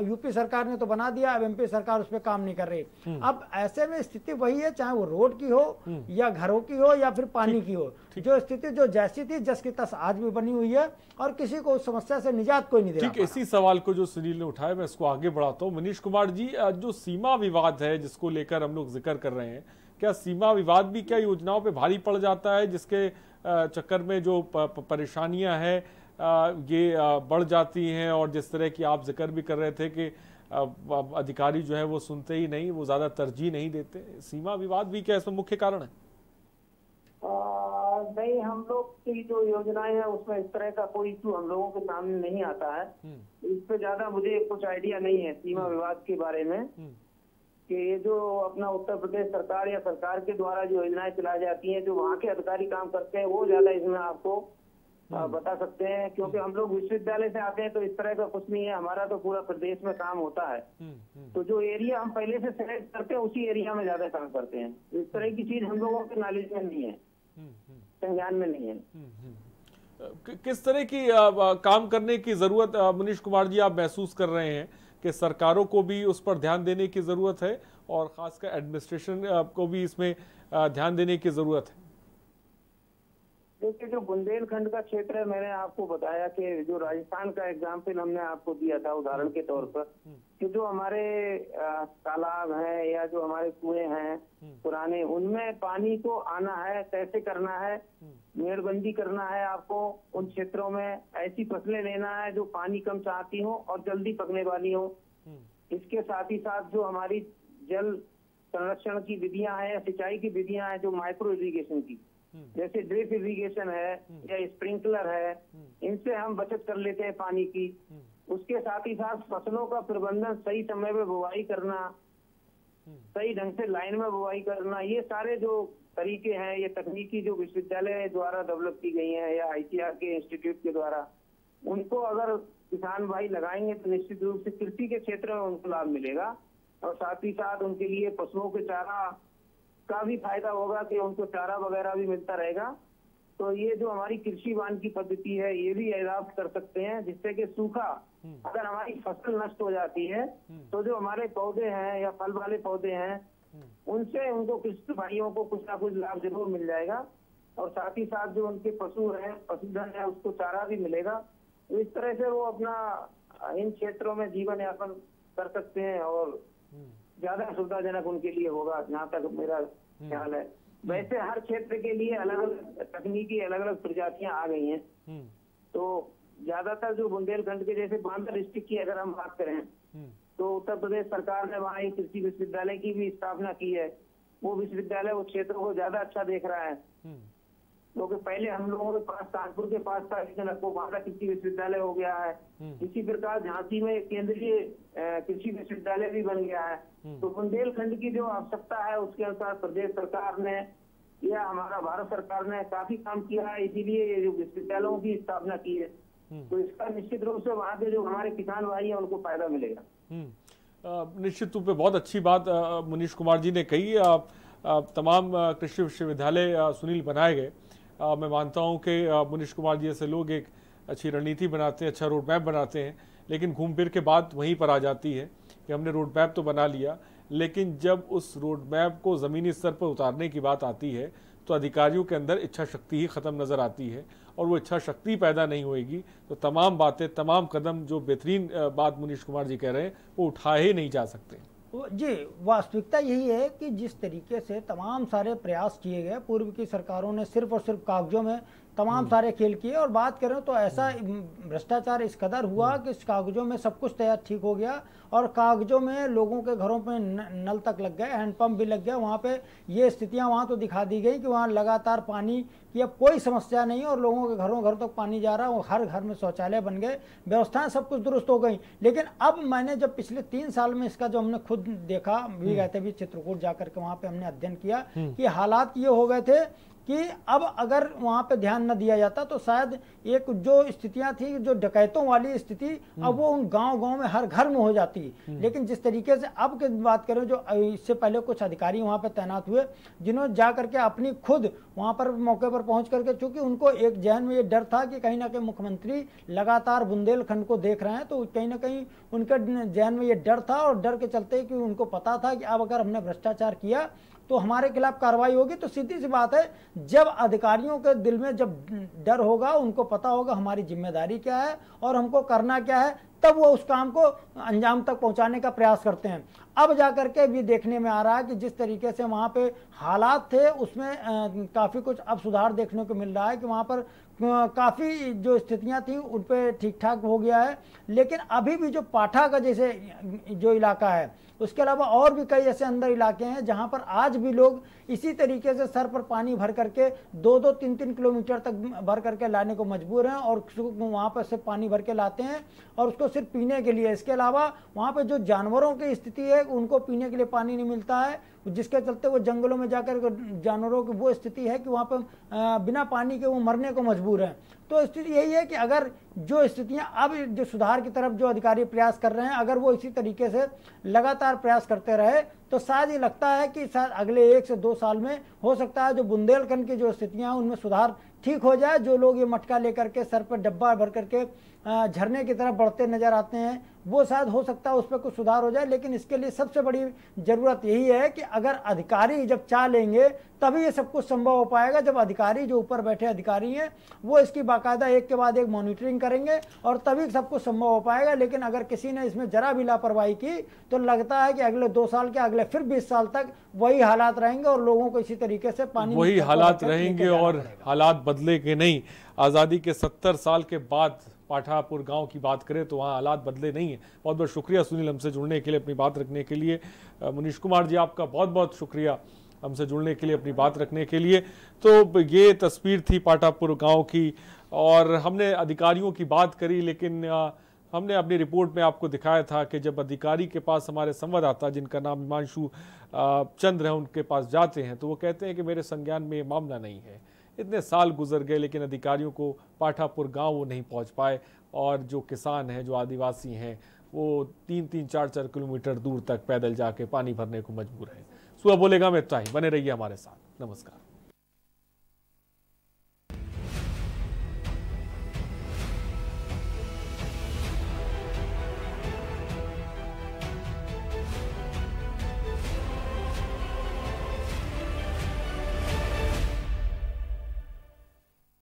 यूपी सरकार ने तो बना दिया, अब एमपी सरकार उस पर काम नहीं कर रही। अब ऐसे में स्थिति वही है, चाहे वो रोड की हो या घरों की हो या फिर पानी की हो, जो स्थिति जो जैसी थी जस की तस आज भी बनी हुई है और किसी को उस समस्या से निजात कोई नहीं दे रहा। ठीक, इसी सवाल को जो सुनील ने उठाया मैं इसको आगे बढ़ाता हूँ। मनीष कुमार जी, जो सीमा विवाद है जिसको लेकर हम लोग जिक्र कर रहे हैं, क्या सीमा विवाद भी क्या योजनाओं पे भारी पड़ जाता है, जिसके चक्कर में जो परेशानियां हैं ये बढ़ जाती हैं, और जिस तरह की आप जिक्र भी कर रहे थे कि अधिकारी जो है वो सुनते ही नहीं, वो ज्यादा तरजीह नहीं देते, सीमा विवाद भी क्या इसमें मुख्य कारण है? नहीं, हम लोग की जो योजनाएं हैं उसमें इस तरह का कोई इशू हम लोगों के सामने नहीं आता है। इस पे ज्यादा मुझे कुछ आइडिया नहीं है सीमा विवाद के बारे में, कि ये जो अपना उत्तर प्रदेश सरकार या सरकार के द्वारा जो योजनाएं चलाई जाती हैं, जो वहाँ के अधिकारी काम करते हैं वो ज्यादा इसमें आपको बता सकते हैं, क्योंकि हम लोग विश्वविद्यालय से आते हैं तो इस तरह का कुछ नहीं है। हमारा तो पूरा प्रदेश में काम होता है, तो जो एरिया हम पहले से सेलेक्ट करते हैं उसी एरिया में ज्यादा काम करते हैं। इस तरह की चीज हम लोगों के नॉलेज में नहीं है, संज्ञान में नहीं है। किस तरह की काम करने की जरूरत मनीष कुमार जी आप महसूस कर रहे हैं कि सरकारों को भी उस पर ध्यान देने की जरूरत है और खासकर एडमिनिस्ट्रेशन को भी इसमें ध्यान देने की जरूरत है? देखिए, जो बुंदेलखंड का क्षेत्र है, मैंने आपको बताया कि जो राजस्थान का एग्जाम्पल हमने आपको दिया था उदाहरण के तौर पर, कि जो हमारे तालाब हैं या जो हमारे कुएं हैं पुराने, उनमें पानी को आना है, कैसे करना है, मेड़बंदी करना है। आपको उन क्षेत्रों में ऐसी फसलें लेना है जो पानी कम चाहती हो और जल्दी पकने वाली हो। इसके साथ ही साथ जो हमारी जल संरक्षण की विधियां हैं या सिंचाई की विधियां हैं, जो माइक्रो इरिगेशन की, जैसे ड्रिप इरिगेशन है या स्प्रिंकलर है, इनसे हम बचत कर लेते हैं पानी की। उसके साथ ही साथ फसलों का प्रबंधन, सही समय में बुवाई करना, सही ढंग से लाइन में बुवाई करना, ये सारे जो तरीके हैं, ये तकनीकी जो विश्वविद्यालय द्वारा डेवलप की गई हैं या ICAR के इंस्टीट्यूट के द्वारा, उनको अगर किसान भाई लगाएंगे तो निश्चित रूप से कृषि के क्षेत्र में उनको लाभ मिलेगा। और साथ ही साथ उनके लिए पशुओं के चारा का भी फायदा होगा कि उनको चारा वगैरह भी मिलता रहेगा। तो ये जो हमारी कृषि वान की पद्धति है ये भी अडॉप्ट कर सकते हैं, जिससे कि सूखा अगर हमारी फसल नष्ट हो जाती है तो जो हमारे पौधे हैं या फल वाले पौधे हैं उनसे उनको कृषक भाइयों को कुछ ना कुछ लाभ जरूर मिल जाएगा। और साथ ही साथ जो उनके पशु हैं, पशुधन है, उसको चारा भी मिलेगा। तो इस तरह से वो अपना इन क्षेत्रों में जीवन यापन कर सकते हैं और ज्यादा सुविधाजनक उनके लिए होगा, जहाँ तक मेरा ख्याल है। वैसे हर क्षेत्र के लिए अलग अलग तकनीकी अलग अलग प्रजातियां आ गई हैं, तो ज्यादातर जो बुंदेलखंड के जैसे बांदा डिस्ट्रिक्ट की अगर हम बात करें तो उत्तर प्रदेश सरकार ने वहाँ एक कृषि विश्वविद्यालय की भी स्थापना की है। वो विश्वविद्यालय उस क्षेत्र को ज्यादा अच्छा देख रहा है, क्योंकि पहले हम लोगों के पास कानपुर के पास था, लेकिन अब वो बांदा कृषि विश्वविद्यालय हो गया है। इसी प्रकार झांसी में केंद्रीय कृषि विश्वविद्यालय भी बन गया है। तो बुंदेलखंड की जो आवश्यकता है उसके अनुसार प्रदेश सरकार ने या हमारा भारत सरकार ने काफी काम किया है, इसीलिए ये जो विश्वविद्यालयों की स्थापना की है। तो इसका निश्चित रूप से वहाँ के जो हमारे किसान भाई हैं उनको फायदा मिलेगा। निश्चित रूप से बहुत अच्छी बात मनीष कुमार जी ने कही। तमाम कृषि विश्वविद्यालय सुनील बनाए गए। मैं मानता हूं कि मनीष कुमार जी ऐसे लोग एक अच्छी रणनीति बनाते हैं, अच्छा रोड मैप बनाते हैं, लेकिन घूम फिर के बात वहीं पर आ जाती है कि हमने रोड मैप तो बना लिया, लेकिन जब उस रोड मैप को ज़मीनी स्तर पर उतारने की बात आती है तो अधिकारियों के अंदर इच्छा शक्ति ही ख़त्म नज़र आती है, और वो इच्छा शक्ति पैदा नहीं होएगी तो तमाम बातें, तमाम कदम जो बेहतरीन बात मनीष कुमार जी कह रहे हैं वो उठाए ही नहीं जा सकते। जी, वास्तविकता यही है कि जिस तरीके से तमाम सारे प्रयास किए गए, पूर्व की सरकारों ने सिर्फ और सिर्फ कागजों में तमाम सारे खेल किए, और बात करें तो ऐसा भ्रष्टाचार इस कदर हुआ कि इस कागजों में सब कुछ तैयार ठीक हो गया, और कागजों में लोगों के घरों पे नल तक लग गए, हैंडपंप भी लग गया। वहाँ पे ये स्थितियाँ वहाँ तो दिखा दी गई कि वहाँ लगातार पानी की अब कोई समस्या नहीं, और लोगों के घरों घर तक पानी जा रहा है, हर घर में शौचालय बन गए, व्यवस्थाएं सब कुछ दुरुस्त हो गई। लेकिन अब मैंने जब पिछले 3 साल में इसका जो हमने खुद देखा, भी गए थे भी चित्रकूट जाकर के वहाँ पे हमने अध्ययन किया कि हालात ये हो गए थे कि अब अगर वहाँ पे ध्यान न दिया जाता तो शायद एक जो स्थितियां थी, जो डकैतों वाली स्थिति, अब वो उन गांव-गांव में हर घर में हो जाती। लेकिन जिस तरीके से अब की बात करें, जो इससे पहले कुछ अधिकारी वहाँ पे तैनात हुए जिन्होंने जा करके अपनी खुद वहाँ पर मौके पर पहुँच करके, चूंकि उनको एक जहन में ये डर था कि कहीं ना कहीं मुख्यमंत्री लगातार बुंदेलखंड को देख रहे हैं, तो कहीं ना कहीं उनके जहन में ये डर था, और डर के चलते कि उनको पता था कि अब अगर हमने भ्रष्टाचार किया तो हमारे खिलाफ कार्रवाई होगी। तो सीधी सी बात है, जब अधिकारियों के दिल में जब डर होगा, उनको पता होगा हमारी जिम्मेदारी क्या है और हमको करना क्या है, तब वो उस काम को अंजाम तक पहुंचाने का प्रयास करते हैं। अब जाकर के भी देखने में आ रहा है कि जिस तरीके से वहाँ पे हालात थे उसमें काफ़ी कुछ अब सुधार देखने को मिल रहा है कि वहाँ पर काफ़ी जो स्थितियाँ थी उन पर ठीक ठाक हो गया है। लेकिन अभी भी जो पाठा का जैसे जो इलाका है, उसके अलावा और भी कई ऐसे अंदर इलाके हैं जहां पर आज भी लोग इसी तरीके से सर पर पानी भर करके 2-2, 3-3 किलोमीटर तक भर करके लाने को मजबूर हैं, और वहां पर से पानी भर के लाते हैं और उसको सिर्फ पीने के लिए। इसके अलावा वहां पे जो जानवरों की स्थिति है, उनको पीने के लिए पानी नहीं मिलता है, जिसके चलते वो जंगलों में जाकर जानवरों की वो स्थिति है कि वहाँ पर बिना पानी के वो मरने को मजबूर हैं। तो स्थिति यही है कि अगर जो स्थितियां अब जो सुधार की तरफ जो अधिकारी प्रयास कर रहे हैं, अगर वो इसी तरीके से लगातार प्रयास करते रहे तो शायद ये लगता है कि शायद अगले 1 से 2 साल में हो सकता है जो बुंदेलखंड की जो स्थितियां हैं उनमें सुधार ठीक हो जाए। जो लोग ये मटका लेकर के सर पर डब्बा भर करके झरने की तरफ बढ़ते नजर आते हैं, वो शायद हो सकता है उस पर कुछ सुधार हो जाए। लेकिन इसके लिए सबसे बड़ी जरूरत यही है कि अगर अधिकारी जब चाह लेंगे तभी ये सब कुछ संभव हो पाएगा। जब अधिकारी जो ऊपर बैठे अधिकारी हैं वो इसकी बाकायदा एक के बाद एक मॉनिटरिंग करेंगे और तभी सब कुछ संभव हो पाएगा। लेकिन अगर किसी ने इसमें जरा भी लापरवाही की तो लगता है कि अगले 2 साल के अगले फिर 20 साल तक वही हालात रहेंगे और लोगों को इसी तरीके से पानी वही हालात रहेंगे और हालात बदले के नहीं। आज़ादी के 70 साल के बाद पाठापुर गांव की बात करें तो वहाँ हालात बदले नहीं है। बहुत बहुत शुक्रिया सुनील हमसे जुड़ने के लिए, अपनी बात रखने के लिए। मनीष कुमार जी आपका बहुत बहुत शुक्रिया हमसे जुड़ने के लिए, अपनी बात रखने के लिए। तो ये तस्वीर थी पाठापुर गांव की और हमने अधिकारियों की बात करी, लेकिन हमने अपनी रिपोर्ट में आपको दिखाया था कि जब अधिकारी के पास हमारे संवाददाता जिनका नाम हिमांशु चंद्र है उनके पास जाते हैं तो वो कहते हैं कि मेरे संज्ञान में ये मामला नहीं है। इतने साल गुजर गए लेकिन अधिकारियों को पाठापुर गांव वो नहीं पहुंच पाए और जो किसान हैं, जो आदिवासी हैं, वो 3-3, 4-4 किलोमीटर दूर तक पैदल जाके पानी भरने को मजबूर हैं। सुबह बोलेगा में इतना ही, बने रहिए हमारे साथ। नमस्कार।